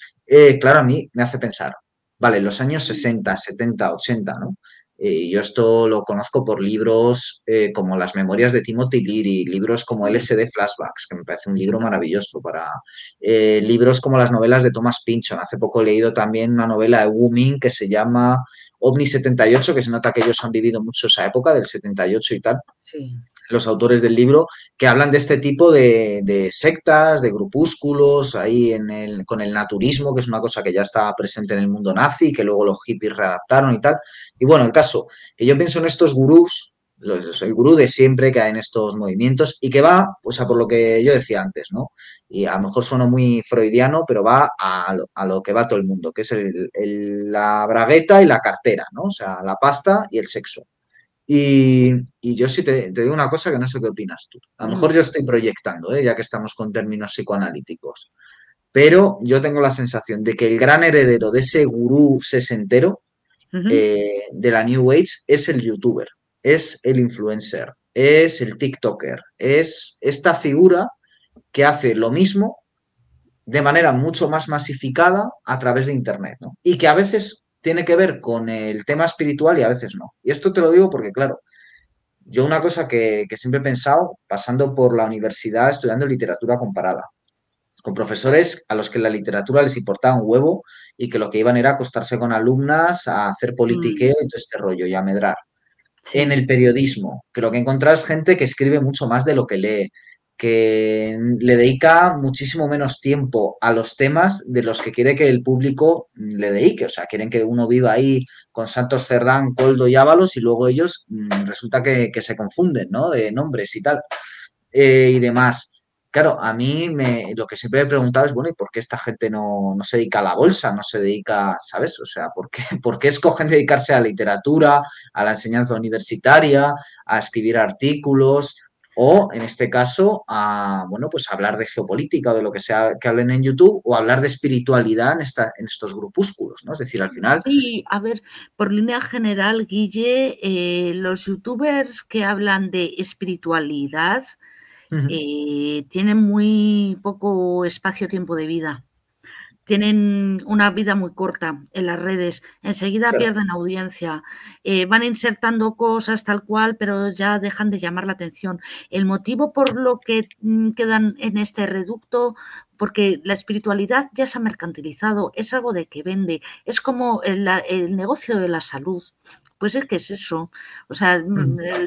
claro, a mí me hace pensar, vale, los años 60, 70, 80, ¿no? Yo esto lo conozco por libros como Las Memorias de Timothy Leary, libros como Sí, LSD Flashbacks, que me parece un libro exactamente. maravilloso para libros como las novelas de Thomas Pynchon. Hace poco he leído también una novela de Wu Ming que se llama OVNI 78, que se nota que ellos han vivido mucho esa época del 78 y tal, Sí. los autores del libro, que hablan de este tipo de sectas, de grupúsculos, ahí con el naturismo, que es una cosa que ya estaba presente en el mundo nazi, que luego los hippies readaptaron y tal. Y bueno, el caso, que yo pienso en estos gurús, el gurú de siempre que hay en estos movimientos y que va, pues a por lo que yo decía antes, ¿no? Y a lo mejor suena muy freudiano, pero va a lo que va todo el mundo, que es la bragueta y la cartera, ¿no? O sea, la pasta y el sexo. Y yo sí te digo una cosa que no sé qué opinas tú. A lo mejor Dime. yo estoy proyectando, ya que estamos con términos psicoanalíticos, pero yo tengo la sensación de que el gran heredero de ese gurú sesentero Ujú. de la New Age es el youtuber, es el influencer, es el TikToker, es esta figura que hace lo mismo de manera mucho más masificada a través de Internet, ¿no? Y que a veces tiene que ver con el tema espiritual y a veces no. Y esto te lo digo porque, claro, yo una cosa que siempre he pensado, pasando por la universidad estudiando literatura comparada, con profesores a los que la literatura les importaba un huevo y que lo que iban era acostarse con alumnas, a hacer politiqueo Mm, y todo este rollo y a medrar. En sí. el periodismo, que lo que encontrás es gente que escribe mucho más de lo que lee, que le dedica muchísimo menos tiempo a los temas de los que quiere que el público le dedique. O sea, quieren que uno viva ahí con Santos Cerdán, Coldo y Ábalos y luego ellos resulta que se confunden, ¿no? De nombres y tal y demás. Claro, lo que siempre me he preguntado es, bueno, ¿y por qué esta gente no se dedica a la bolsa, no se dedica, ¿sabes? O sea, por qué escogen dedicarse a la literatura, a la enseñanza universitaria, a escribir artículos o, en este caso, a, bueno, pues hablar de geopolítica o de lo que sea que hablen en YouTube o hablar de espiritualidad en estos grupúsculos, ¿no? Es decir, al final, Sí, a ver, por línea general, Guille, los youtubers que hablan de espiritualidad tienen muy poco espacio-tiempo de vida. Tienen una vida muy corta en las redes, enseguida claro, pierden audiencia, van insertando cosas tal cual, pero ya dejan de llamar la atención. El motivo por lo que quedan en este reducto, porque la espiritualidad ya se ha mercantilizado, es algo de que vende, es como el negocio de la salud. Pues es que es eso, o sea,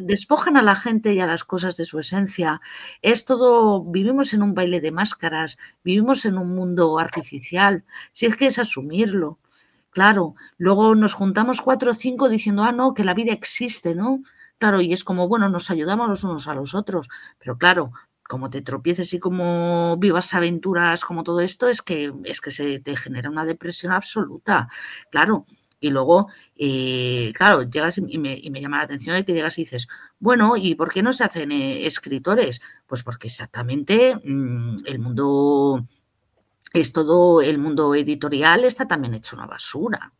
despojan a la gente y a las cosas de su esencia. Es todo, vivimos en un baile de máscaras, vivimos en un mundo artificial, si es que es asumirlo. Claro, luego nos juntamos 4 o 5 diciendo, ah, no, que la vida existe, ¿no? Claro, y es como, bueno, nos ayudamos los unos a los otros, pero claro, como te tropieces y como vivas aventuras como todo esto, es que se te genera una depresión absoluta, claro. Y luego, claro, llegas y me llama la atención de que llegas y dices, bueno, ¿y por qué no se hacen escritores? Pues porque exactamente el mundo es todo el mundo editorial está también hecho una basura.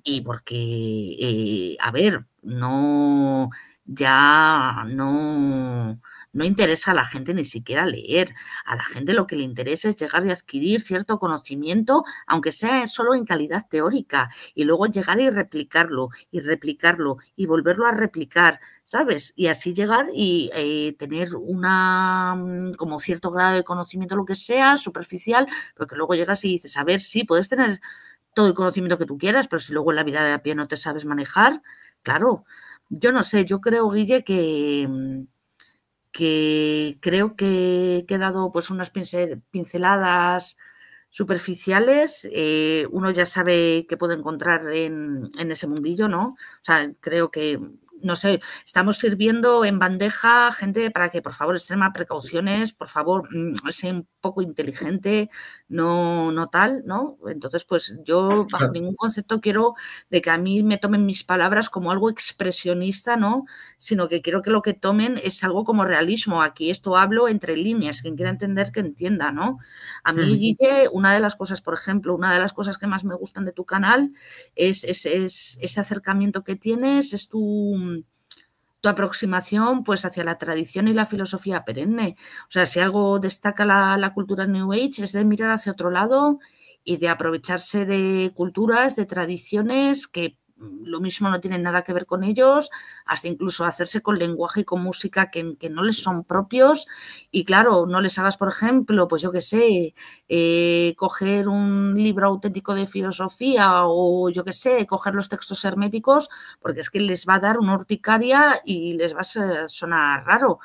Y porque, a ver, no, ya no interesa a la gente ni siquiera leer. A la gente lo que le interesa es llegar y adquirir cierto conocimiento, aunque sea solo en calidad teórica, y luego llegar y replicarlo y volverlo a replicar, ¿sabes? Y así llegar y tener como cierto grado de conocimiento, lo que sea, superficial, porque luego llegas y dices, a ver, sí, puedes tener todo el conocimiento que tú quieras, pero si luego en la vida de a pie no te sabes manejar, claro, yo no sé, yo creo, Guille, que creo que he dado pues unas pinceladas superficiales, uno ya sabe qué puede encontrar en ese mundillo, ¿no? O sea, creo que, no sé, estamos sirviendo en bandeja gente para que, por favor, extrema precauciones, por favor, sea un poco inteligente, no tal, ¿no? Entonces, pues yo bajo ningún concepto quiero de que a mí me tomen mis palabras como algo expresionista, ¿no? Sino que quiero que lo que tomen es algo como realismo. Aquí esto hablo entre líneas, quien quiera entender que entienda, ¿no? A mí, Guille, una de las cosas, por ejemplo, una de las cosas que más me gustan de tu canal es ese acercamiento que tienes, es tu aproximación pues hacia la tradición y la filosofía perenne. O sea, si algo destaca la cultura New Age es de mirar hacia otro lado y de aprovecharse de culturas, de tradiciones que lo mismo no tienen nada que ver con ellos, hasta incluso hacerse con lenguaje y con música que no les son propios. Y claro, no les hagas, por ejemplo, pues yo qué sé, coger un libro auténtico de filosofía o yo qué sé, coger los textos herméticos, porque es que les va a dar una urticaria y les va a sonar raro.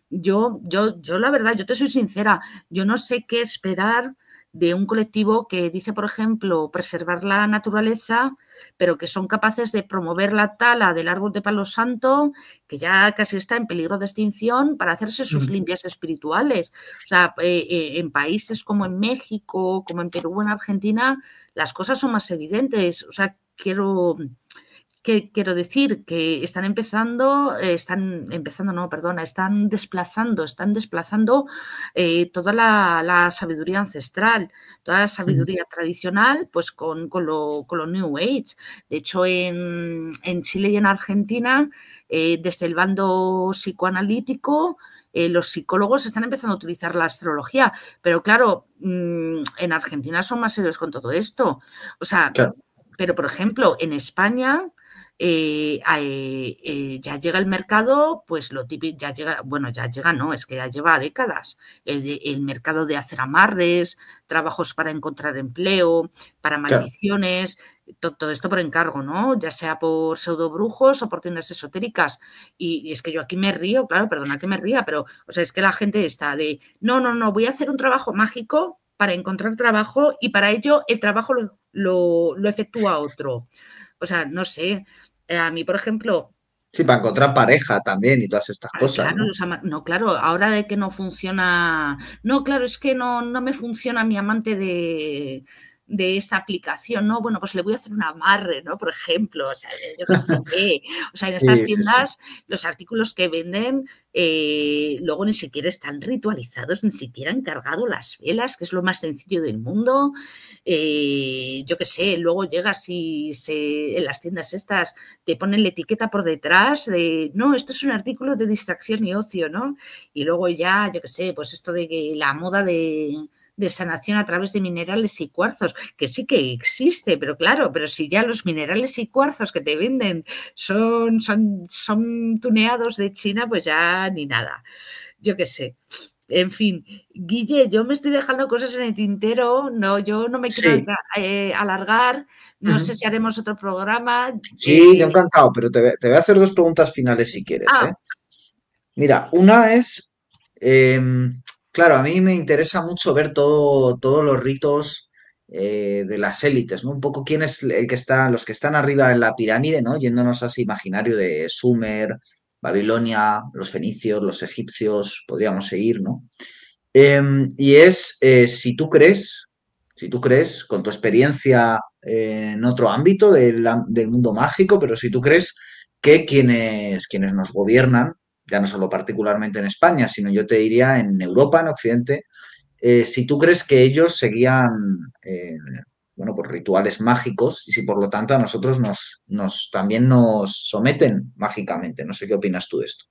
Yo la verdad, yo te soy sincera, yo no sé qué esperar de un colectivo que dice, por ejemplo, preservar la naturaleza, pero que son capaces de promover la tala del árbol de palo santo, que ya casi está en peligro de extinción, para hacerse sus limpias espirituales. O sea, en países como en México, como en Perú, en Argentina, las cosas son más evidentes. O sea, quiero decir que están empezando, no, perdona, están desplazando toda la sabiduría ancestral, toda la sabiduría tradicional, pues con lo New Age. De hecho, en Chile y en Argentina, desde el bando psicoanalítico, los psicólogos están empezando a utilizar la astrología, pero claro, en Argentina son más serios con todo esto. O sea, Claro. pero por ejemplo, en España ya llega el mercado, pues lo típico, ya llega, bueno, ya llega, no, es que ya lleva décadas, el mercado de hacer amarres, trabajos para encontrar empleo, para Claro. maldiciones, todo esto por encargo, ¿no? Ya sea por pseudo brujos o por tiendas esotéricas. Y es que yo aquí me río, claro, perdona que me ría, pero, o sea, es que la gente está de, no, voy a hacer un trabajo mágico para encontrar trabajo y para ello el trabajo lo efectúa otro. O sea, no sé, a mí, por ejemplo, Sí, para encontrar pareja también y todas estas cosas, claro, ¿no? no, claro, ahora de que no funciona, no, claro, es que no me funciona mi amante de esta aplicación, ¿no? Bueno, pues le voy a hacer un amarre, ¿no? Por ejemplo, o sea, yo qué sé, o sea, en estas Sí, sí, sí. tiendas los artículos que venden luego ni siquiera están ritualizados, ni siquiera han cargado las velas, que es lo más sencillo del mundo. Yo qué sé, luego llegas y en las tiendas estas te ponen la etiqueta por detrás de, no, esto es un artículo de distracción y ocio, ¿no? Y luego ya, yo qué sé, pues esto de que la moda de sanación a través de minerales y cuarzos, que sí que existe, pero claro, pero si ya los minerales y cuarzos que te venden son tuneados de China, pues ya ni nada. Yo qué sé. En fin, Guille, yo me estoy dejando cosas en el tintero, no, yo no me quiero Sí. alargar, no sé si haremos otro programa. Sí, yo encantado, pero te voy a hacer dos preguntas finales si quieres, ¿eh? Ah, Mira, una es, claro, a mí me interesa mucho ver todos los ritos de las élites, ¿no? Un poco quién es el que está, los que están arriba en la pirámide, ¿no? Yéndonos a ese imaginario de Sumer, Babilonia, los fenicios, los egipcios, podríamos seguir, ¿no? Y es si tú crees, con tu experiencia en otro ámbito del mundo mágico, pero si tú crees que quienes nos gobiernan, ya no solo particularmente en España, sino yo te diría en Europa, en Occidente, si tú crees que ellos seguían, bueno, pues rituales mágicos y si por lo tanto a nosotros también nos someten mágicamente. No sé qué opinas tú de esto.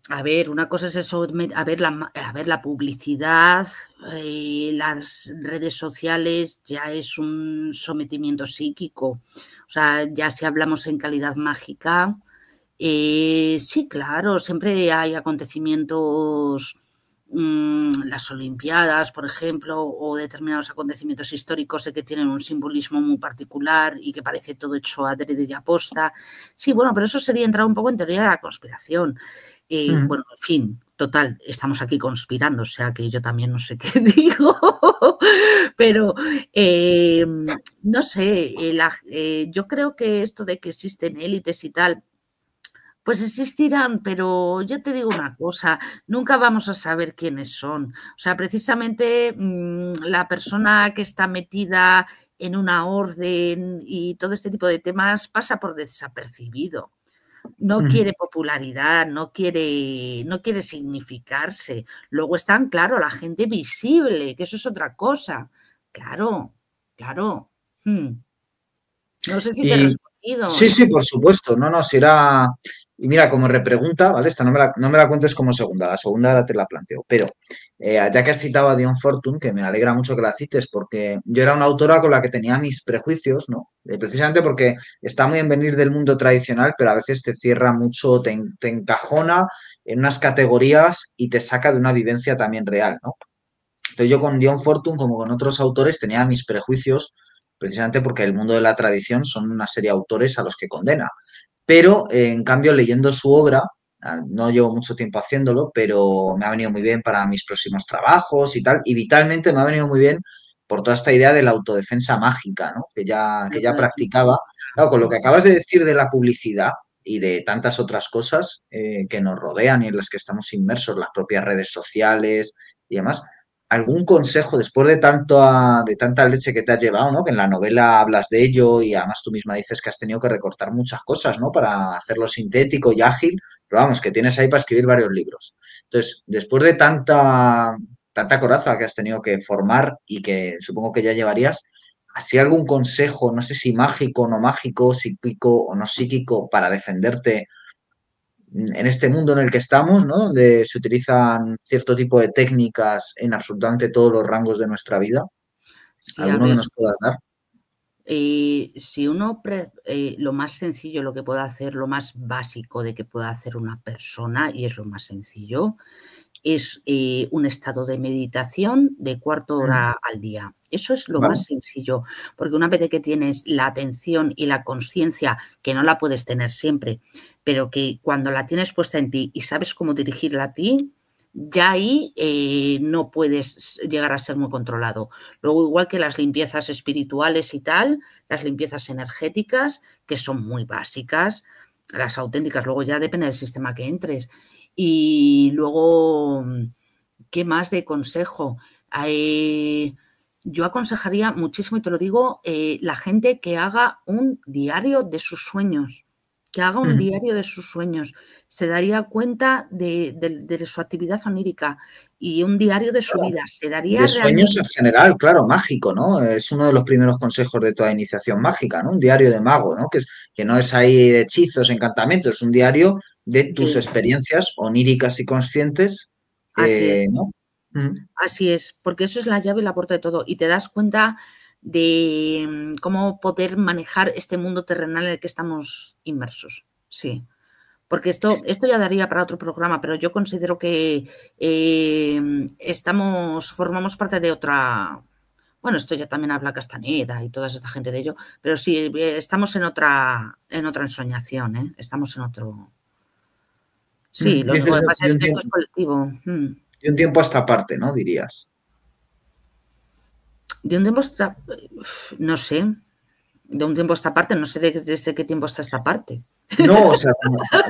A ver, una cosa es eso, a ver la publicidad, las redes sociales ya es un sometimiento psíquico. O sea, ya si hablamos en calidad mágica, sí, claro, siempre hay acontecimientos, las Olimpiadas, por ejemplo, o determinados acontecimientos históricos que tienen un simbolismo muy particular y que parece todo hecho adrede y aposta. Sí, bueno, pero eso sería entrar un poco en teoría de la conspiración. Bueno, en fin, total, estamos aquí conspirando, o sea que yo también no sé qué digo, pero no sé, yo creo que esto de que existen élites y tal, pues existirán, pero yo te digo una cosa, nunca vamos a saber quiénes son. O sea, precisamente la persona que está metida en una orden y todo este tipo de temas pasa por desapercibido. No quiere popularidad, no quiere significarse. Luego están, claro, la gente visible, que eso es otra cosa. Claro, claro. No sé si te he Y respondido. sí, sí, por supuesto. No, no, si era. Y mira, como repregunta, ¿vale? Esta no me la cuentes como segunda, la segunda ahora te la planteo. Pero ya que has citado a Dion Fortune, que me alegra mucho que la cites, porque yo era una autora con la que tenía mis prejuicios, ¿no? Precisamente porque está muy en venir del mundo tradicional, pero a veces te cierra mucho, te encajona en unas categorías y te saca de una vivencia también real, ¿no? Entonces yo con Dion Fortune, como con otros autores, tenía mis prejuicios, precisamente porque el mundo de la tradición son una serie de autores a los que condena. Pero, en cambio, leyendo su obra, no llevo mucho tiempo haciéndolo, pero me ha venido muy bien para mis próximos trabajos y tal, y vitalmente me ha venido muy bien por toda esta idea de la autodefensa mágica, ¿no? Que ya practicaba. Claro, con lo que acabas de decir de la publicidad y de tantas otras cosas que nos rodean y en las que estamos inmersos, las propias redes sociales y demás, ¿algún consejo después de tanta leche que te has llevado, ¿no? Que en la novela hablas de ello y además tú misma dices que has tenido que recortar muchas cosas, ¿no? Para hacerlo sintético y ágil, pero vamos, que tienes ahí para escribir varios libros. Entonces, después de tanta coraza que has tenido que formar y que supongo que ya llevarías, ¿así algún consejo, no sé si mágico, no mágico, psíquico o no psíquico, para defenderte en este mundo en el que estamos, ¿no? Donde se utilizan cierto tipo de técnicas en absolutamente todos los rangos de nuestra vida? Sí, a ¿Alguno que ver, nos puedas dar? si uno, lo más sencillo, lo que puede hacer, lo más básico de que pueda hacer una persona, y es lo más sencillo, es un estado de meditación de cuarto Mm, hora al día. Eso es lo vale. más sencillo, porque una vez de que tienes la atención y la conciencia, que no la puedes tener siempre, pero que cuando la tienes puesta en ti y sabes cómo dirigirla a ti, ya ahí no puedes llegar a ser muy controlado. Luego, igual que las limpiezas espirituales y tal, las limpiezas energéticas, que son muy básicas, las auténticas, luego ya depende del sistema que entres. Y luego, ¿qué más de consejo? Yo aconsejaría muchísimo, y te lo digo, la gente que haga un diario de sus sueños, que haga un Mm. diario de sus sueños, se daría cuenta de su actividad onírica y un diario de su vida, se daría De sueños realmente. en general, claro, mágico, ¿no? Es uno de los primeros consejos de toda iniciación mágica, ¿no? Un diario de mago, ¿no? Que no es ahí de hechizos, encantamientos, es un diario de tus experiencias oníricas y conscientes, Así es. ¿no? Mm. Así es, porque eso es la llave y la puerta de todo. Y te das cuenta de cómo poder manejar este mundo terrenal en el que estamos inmersos. Sí. Porque esto ya daría para otro programa, pero yo considero que formamos parte de otra. Bueno, esto ya también habla Castaneda y toda esta gente de ello, pero sí, estamos en otra ensoñación, ¿eh? Estamos en otro. Sí, lo único Dices que pasa de es un que esto tiempo, es colectivo. de un tiempo a esta parte, ¿no? Dirías. De un tiempo está, no sé, de un tiempo a esta parte, no sé desde qué tiempo está esta parte. No, o sea,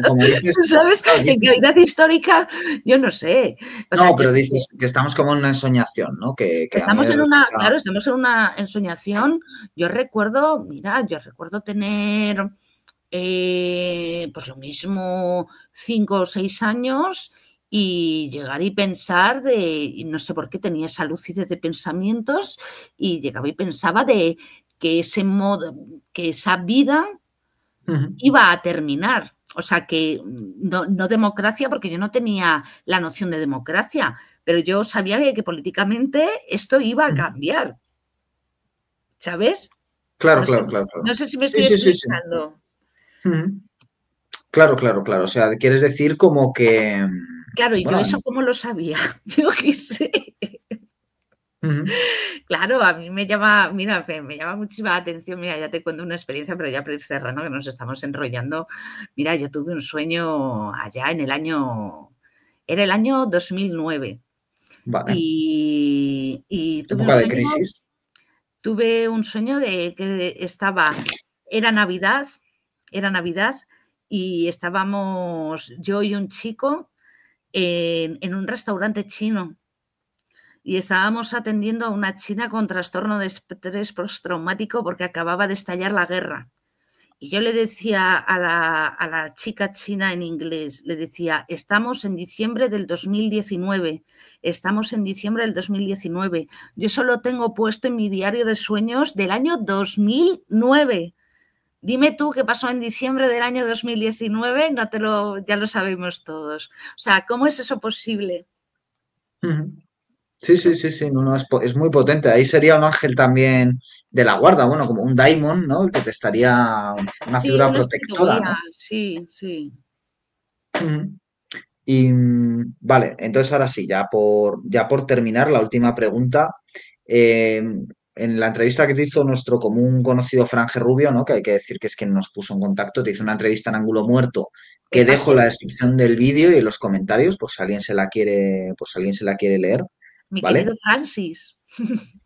como dices, ¿Sabes? claro, En calidad histórica, yo no sé. O sea, no, yo pero sé que dices que estamos como en una ensoñación, ¿no? Que a mí estamos me en una, resulta. claro, estamos en una ensoñación. Yo recuerdo tener, pues lo mismo, 5 o 6 años y llegar y pensar y no sé por qué tenía esa lucidez de pensamientos y llegaba y pensaba de que ese modo, que esa vida iba a terminar. O sea, que no democracia, porque yo no tenía la noción de democracia, pero yo sabía que políticamente esto iba a cambiar. ¿Sabes? Claro, No sé, claro, claro, claro. no sé si me Sí, estoy sí, sí, sí. explicando. Claro, claro, claro. O sea, quieres decir como que, Claro, y yo bueno, eso cómo lo sabía. Yo qué sé. Claro, a mí me llama, mira, me llama muchísima la atención. Mira, ya te cuento una experiencia, pero ya para ir cerrando, que nos estamos enrollando. Mira, yo tuve un sueño allá en era el año 2009. vale. Y Época de crisis. tuve un sueño de que era Navidad y estábamos yo y un chico en un restaurante chino y estábamos atendiendo a una china con trastorno de estrés postraumático porque acababa de estallar la guerra. Y yo le decía a la chica china en inglés, le decía, estamos en diciembre del 2019, estamos en diciembre del 2019. Yo solo tengo puesto en mi diario de sueños del año 2009. Dime tú qué pasó en diciembre del año 2019, ya lo sabemos todos. O sea, ¿cómo es eso posible? Sí, sí, sí, sí, no, no, es muy potente. Ahí sería un ángel también de la guarda, bueno, como un daimon, ¿no? El que te estaría una Sí, figura un espíritu protectora, guía, ¿no? sí, sí. Ujú. Y vale, entonces ahora sí, ya por terminar, la última pregunta. Eh, en la entrevista que te hizo nuestro común conocido Franje Rubio, ¿no? Que hay que decir que es quien nos puso en contacto, te hizo una entrevista en Ángulo Muerto, que dejo en Pepazo, la descripción del vídeo y en los comentarios, por si alguien se la quiere, por si alguien se la quiere leer, mi ¿vale? querido Francis.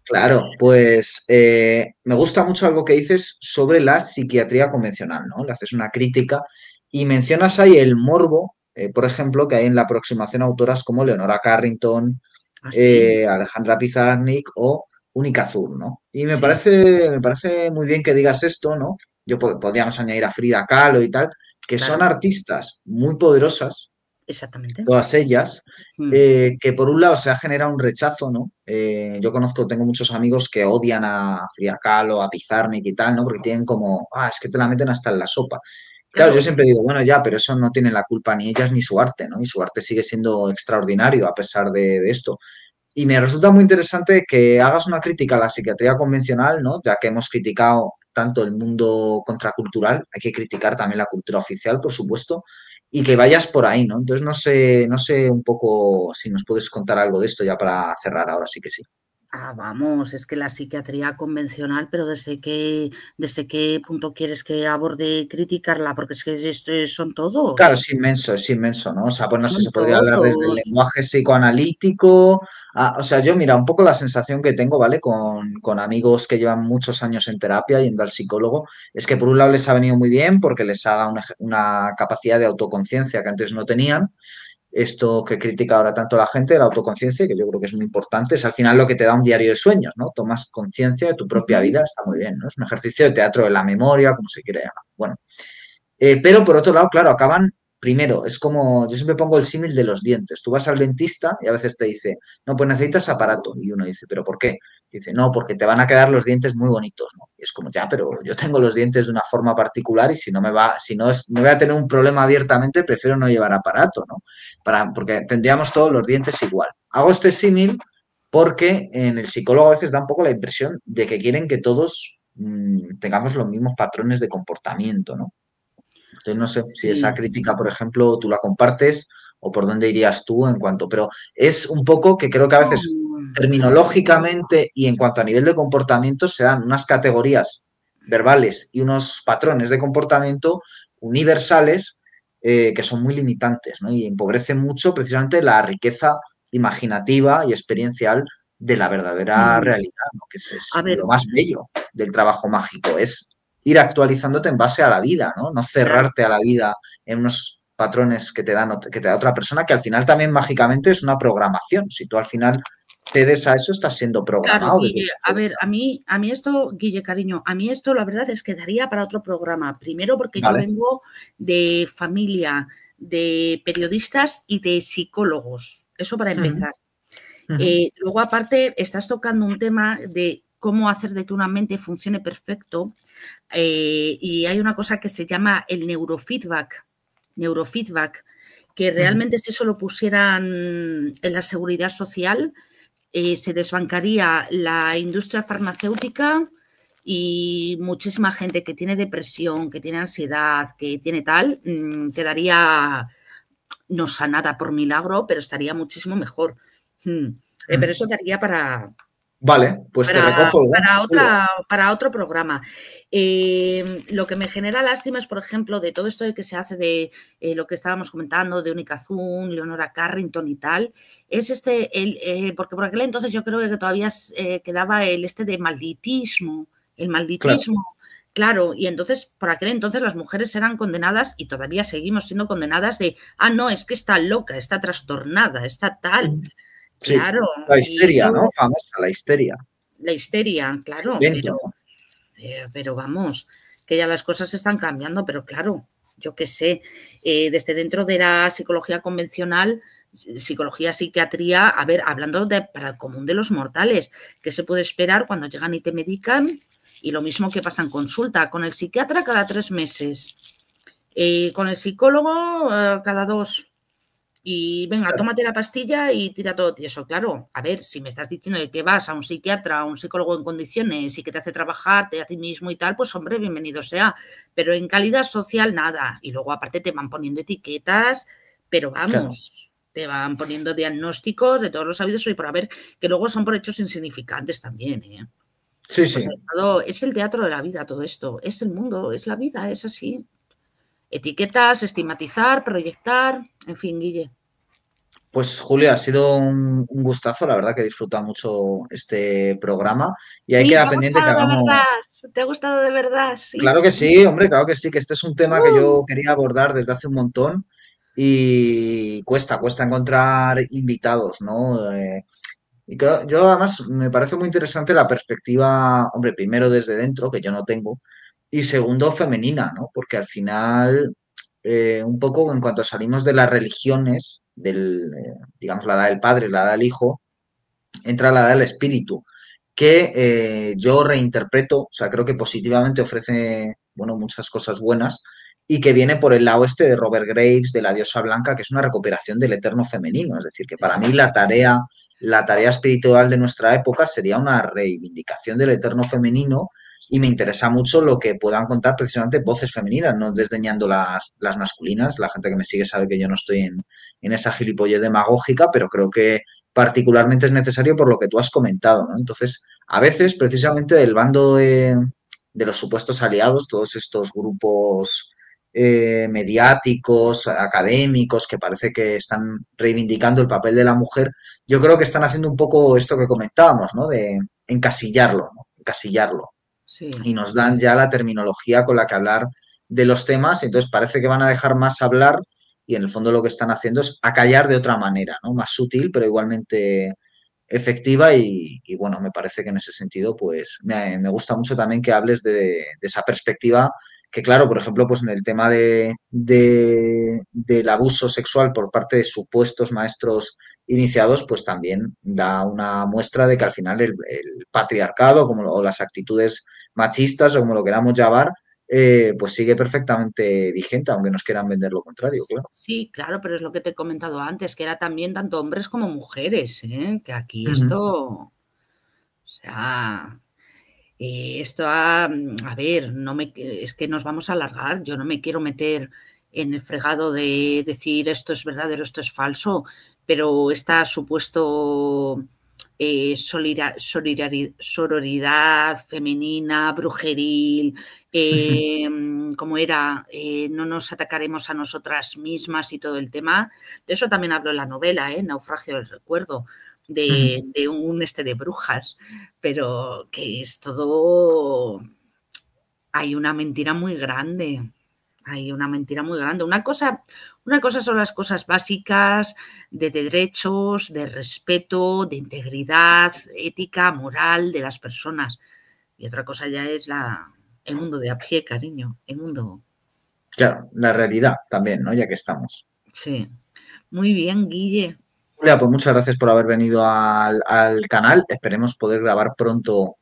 Claro, pues me gusta mucho algo que dices sobre la psiquiatría convencional, ¿no? Le haces una crítica y mencionas ahí el morbo, por ejemplo, que hay en la aproximación a autoras como Leonora Carrington, ¿Ah, sí? Alejandra Pizarnik o Única Azul, ¿no? Y Sí, me parece muy bien que digas esto, ¿no? Podríamos añadir a Frida Kahlo y tal, que son claro, artistas muy poderosas exactamente. todas ellas, Mm. que por un lado se ha generado un rechazo, ¿no? Yo tengo muchos amigos que odian a Frida Kahlo, a Pizarnik y tal, ¿no? Porque tienen como, es que te la meten hasta en la sopa. Claro, Claro, yo siempre digo, bueno, ya, pero eso no tiene la culpa ni ellas ni su arte, ¿no? Y su arte sigue siendo extraordinario a pesar de esto. Y me resulta muy interesante que hagas una crítica a la psiquiatría convencional, ¿no? Ya que hemos criticado tanto el mundo contracultural, hay que criticar también la cultura oficial, por supuesto, y que vayas por ahí, ¿no? Entonces no sé un poco si nos puedes contar algo de esto ya para cerrar, ahora sí que sí. Vamos, es que la psiquiatría convencional, pero ¿desde qué punto quieres que aborde criticarla? Porque es que son Claro, todos, es inmenso, ¿no? O sea, pues no sé, son se podría hablar desde el todos. lenguaje psicoanalítico, o sea, yo mira, un poco la sensación que tengo, ¿vale? Con amigos que llevan muchos años en terapia yendo al psicólogo, es que por un lado les ha venido muy bien porque les ha dado una capacidad de autoconciencia que antes no tenían, esto que critica ahora tanto la gente, la autoconciencia, que yo creo que es muy importante, es al final lo que te da un diario de sueños, ¿no? Tomas conciencia de tu propia Ujú. vida, está muy bien, ¿no? Es un ejercicio de teatro de la memoria, como se quiere llamar. Bueno, pero por otro lado, claro, acaban primero, es como, yo siempre pongo el símil de los dientes. Tú vas al dentista y a veces te dice, no, pues necesitas aparato. Y uno dice, ¿pero por qué? Dice, no, porque te van a quedar los dientes muy bonitos, ¿no? Y es como, ya, pero yo tengo los dientes de una forma particular y si no me va, si no es, me voy a tener un problema abiertamente, prefiero no llevar aparato, ¿no? Porque tendríamos todos los dientes igual. Hago este símil porque en el psicólogo a veces da un poco la impresión de que quieren que todos tengamos los mismos patrones de comportamiento, ¿no? Entonces, no sé si esa Sí. crítica, por ejemplo, tú la compartes o por dónde irías tú en cuanto, pero es un poco que creo que a No, veces terminológicamente y en cuanto a nivel de comportamiento se dan unas categorías verbales y unos patrones de comportamiento universales que son muy limitantes, ¿no? Y empobrecen mucho precisamente la riqueza imaginativa y experiencial de la verdadera mm, realidad, ¿no? Que es a lo ver, más bello del trabajo mágico, es ir actualizándote en base a la vida, ¿no? No claro. cerrarte a la vida en unos patrones que te da otra persona, que al final también mágicamente es una programación. Si tú al final cedes a eso, estás siendo Claro, programado desde Guille, el punto a de ver, vista. a mí esto, Guille, cariño, a mí esto la verdad es que daría para otro programa. Primero porque yo Vale. vengo de familia de periodistas y de psicólogos. Eso para empezar. Luego, aparte, estás tocando un tema de cómo hacer de que una mente funcione perfecto y hay una cosa que se llama el neurofeedback, que realmente si eso lo pusieran en la seguridad social, se desbancaría la industria farmacéutica y muchísima gente que tiene depresión, que tiene ansiedad, que tiene tal, quedaría no sanada por milagro, pero estaría muchísimo mejor. Pero eso daría Vale, pues te recojo el guante, Julia. para otro programa. Lo que me genera lástima es, por ejemplo, de todo esto de que se hace de lo que estábamos comentando, de Única Zun, Leonora Carrington y tal, es porque por aquel entonces yo creo que todavía quedaba el de malditismo, el malditismo. Claro, y entonces por aquel entonces las mujeres eran condenadas y todavía seguimos siendo condenadas de, no, es que está loca, está trastornada, está tal. Sí, Claro. la histeria, ¿no? Famosa, la histeria. La histeria, claro, pero vamos, que ya las cosas están cambiando, pero claro, yo qué sé, desde dentro de la psicología convencional, psicología, psiquiatría, a ver, hablando para el común de los mortales, ¿qué se puede esperar cuando llegan y te medican? Y lo mismo que pasa en consulta, con el psiquiatra cada 3 meses, con el psicólogo cada 2. Y venga, tómate la pastilla y tira todo tieso. Claro, a ver, si me estás diciendo que vas a un psiquiatra, a un psicólogo en condiciones y que te hace trabajarte a ti mismo y tal, pues hombre, bienvenido sea. Pero en calidad social, nada. Y luego aparte te van poniendo etiquetas, pero vamos, te van poniendo diagnósticos de todos los habidos y por haber, que luego son por hechos insignificantes también, ¿eh? Sí, Pues es el teatro de la vida todo esto, es el mundo, es la vida, es así. Etiquetas, estigmatizar, proyectar, en fin, Guille. Pues Julia, ha sido un gustazo, la verdad que disfruta mucho este programa y hay que queda pendiente que hagamos... ¿Te ha gustado de verdad? Sí. Claro que sí, hombre, claro que sí, que este es un tema que yo quería abordar desde hace un montón y cuesta encontrar invitados, ¿no? Y yo además me parece muy interesante la perspectiva, hombre, primero desde dentro, que yo no tengo, y segundo femenina, ¿no? Porque al final, un poco en cuanto salimos de las religiones, digamos, la edad del padre, la edad del hijo, entra la edad del espíritu, que yo reinterpreto, o sea, creo que positivamente ofrece, bueno, muchas cosas buenas y que viene por el lado este de Robert Graves, de la diosa blanca, que es una recuperación del eterno femenino. Es decir, que para mí la tarea espiritual de nuestra época sería una reivindicación del eterno femenino y me interesa mucho lo que puedan contar precisamente voces femeninas, no desdeñando las masculinas. La gente que me sigue sabe que yo no estoy en esa gilipollez demagógica, pero creo que particularmente es necesario por lo que tú has comentado, ¿no? Entonces, a veces, precisamente del bando de los supuestos aliados, todos estos grupos mediáticos, académicos, que parece que están reivindicando el papel de la mujer, yo creo que están haciendo un poco esto que comentábamos, ¿no? De encasillarlo, ¿no? Encasillarlo. Sí. Y nos dan ya la terminología con la que hablar de los temas, entonces parece que van a dejar más hablar y en el fondo lo que están haciendo es acallar de otra manera, ¿no? Más sutil, pero igualmente efectiva y bueno, me parece que en ese sentido pues me gusta mucho también que hables de esa perspectiva que claro, por ejemplo, pues en el tema del abuso sexual por parte de supuestos maestros iniciados, pues también da una muestra de que al final el patriarcado o las actitudes machistas o como lo queramos llamar, pues sigue perfectamente vigente, aunque nos quieran vender lo contrario, claro. Sí, claro, pero es lo que te he comentado antes, que era también tanto hombres como mujeres, ¿eh? Que aquí esto, o sea, a ver, es que nos vamos a alargar, yo no me quiero meter en el fregado de decir esto es verdadero, esto es falso, pero está supuesto sororidad femenina, brujeril, como era, no nos atacaremos a nosotras mismas y todo el tema. De eso también hablo en la novela, Naufragio del recuerdo, de un de brujas, pero que es todo... Hay una mentira muy grande. Hay una mentira muy grande. Una cosa son las cosas básicas de derechos, de respeto, de integridad, ética, moral de las personas. Y otra cosa ya es el mundo de a pie, cariño. El mundo. Claro, la realidad también, ¿no? Ya que estamos. Sí. Muy bien, Guille. Julia, pues muchas gracias por haber venido al canal. Esperemos poder grabar pronto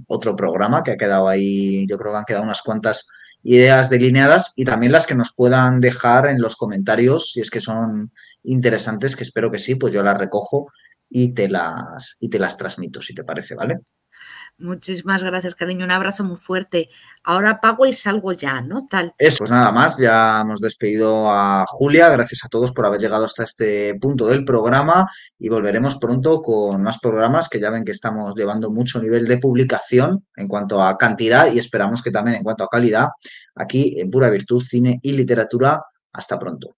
otro programa que ha quedado ahí. Yo creo que han quedado unas cuantas ideas delineadas y también las que nos puedan dejar en los comentarios, si es que son interesantes, que espero que sí, pues yo las recojo y te las transmito, si te parece, ¿vale? Muchísimas gracias, cariño. Un abrazo muy fuerte. Ahora apago y salgo ya, ¿no? Tal. Eso, pues nada más, ya hemos despedido a Julia. Gracias a todos por haber llegado hasta este punto del programa y volveremos pronto con más programas que ya ven que estamos llevando mucho nivel de publicación en cuanto a cantidad y esperamos que también en cuanto a calidad aquí en Pura Virtud, Cine y Literatura. Hasta pronto.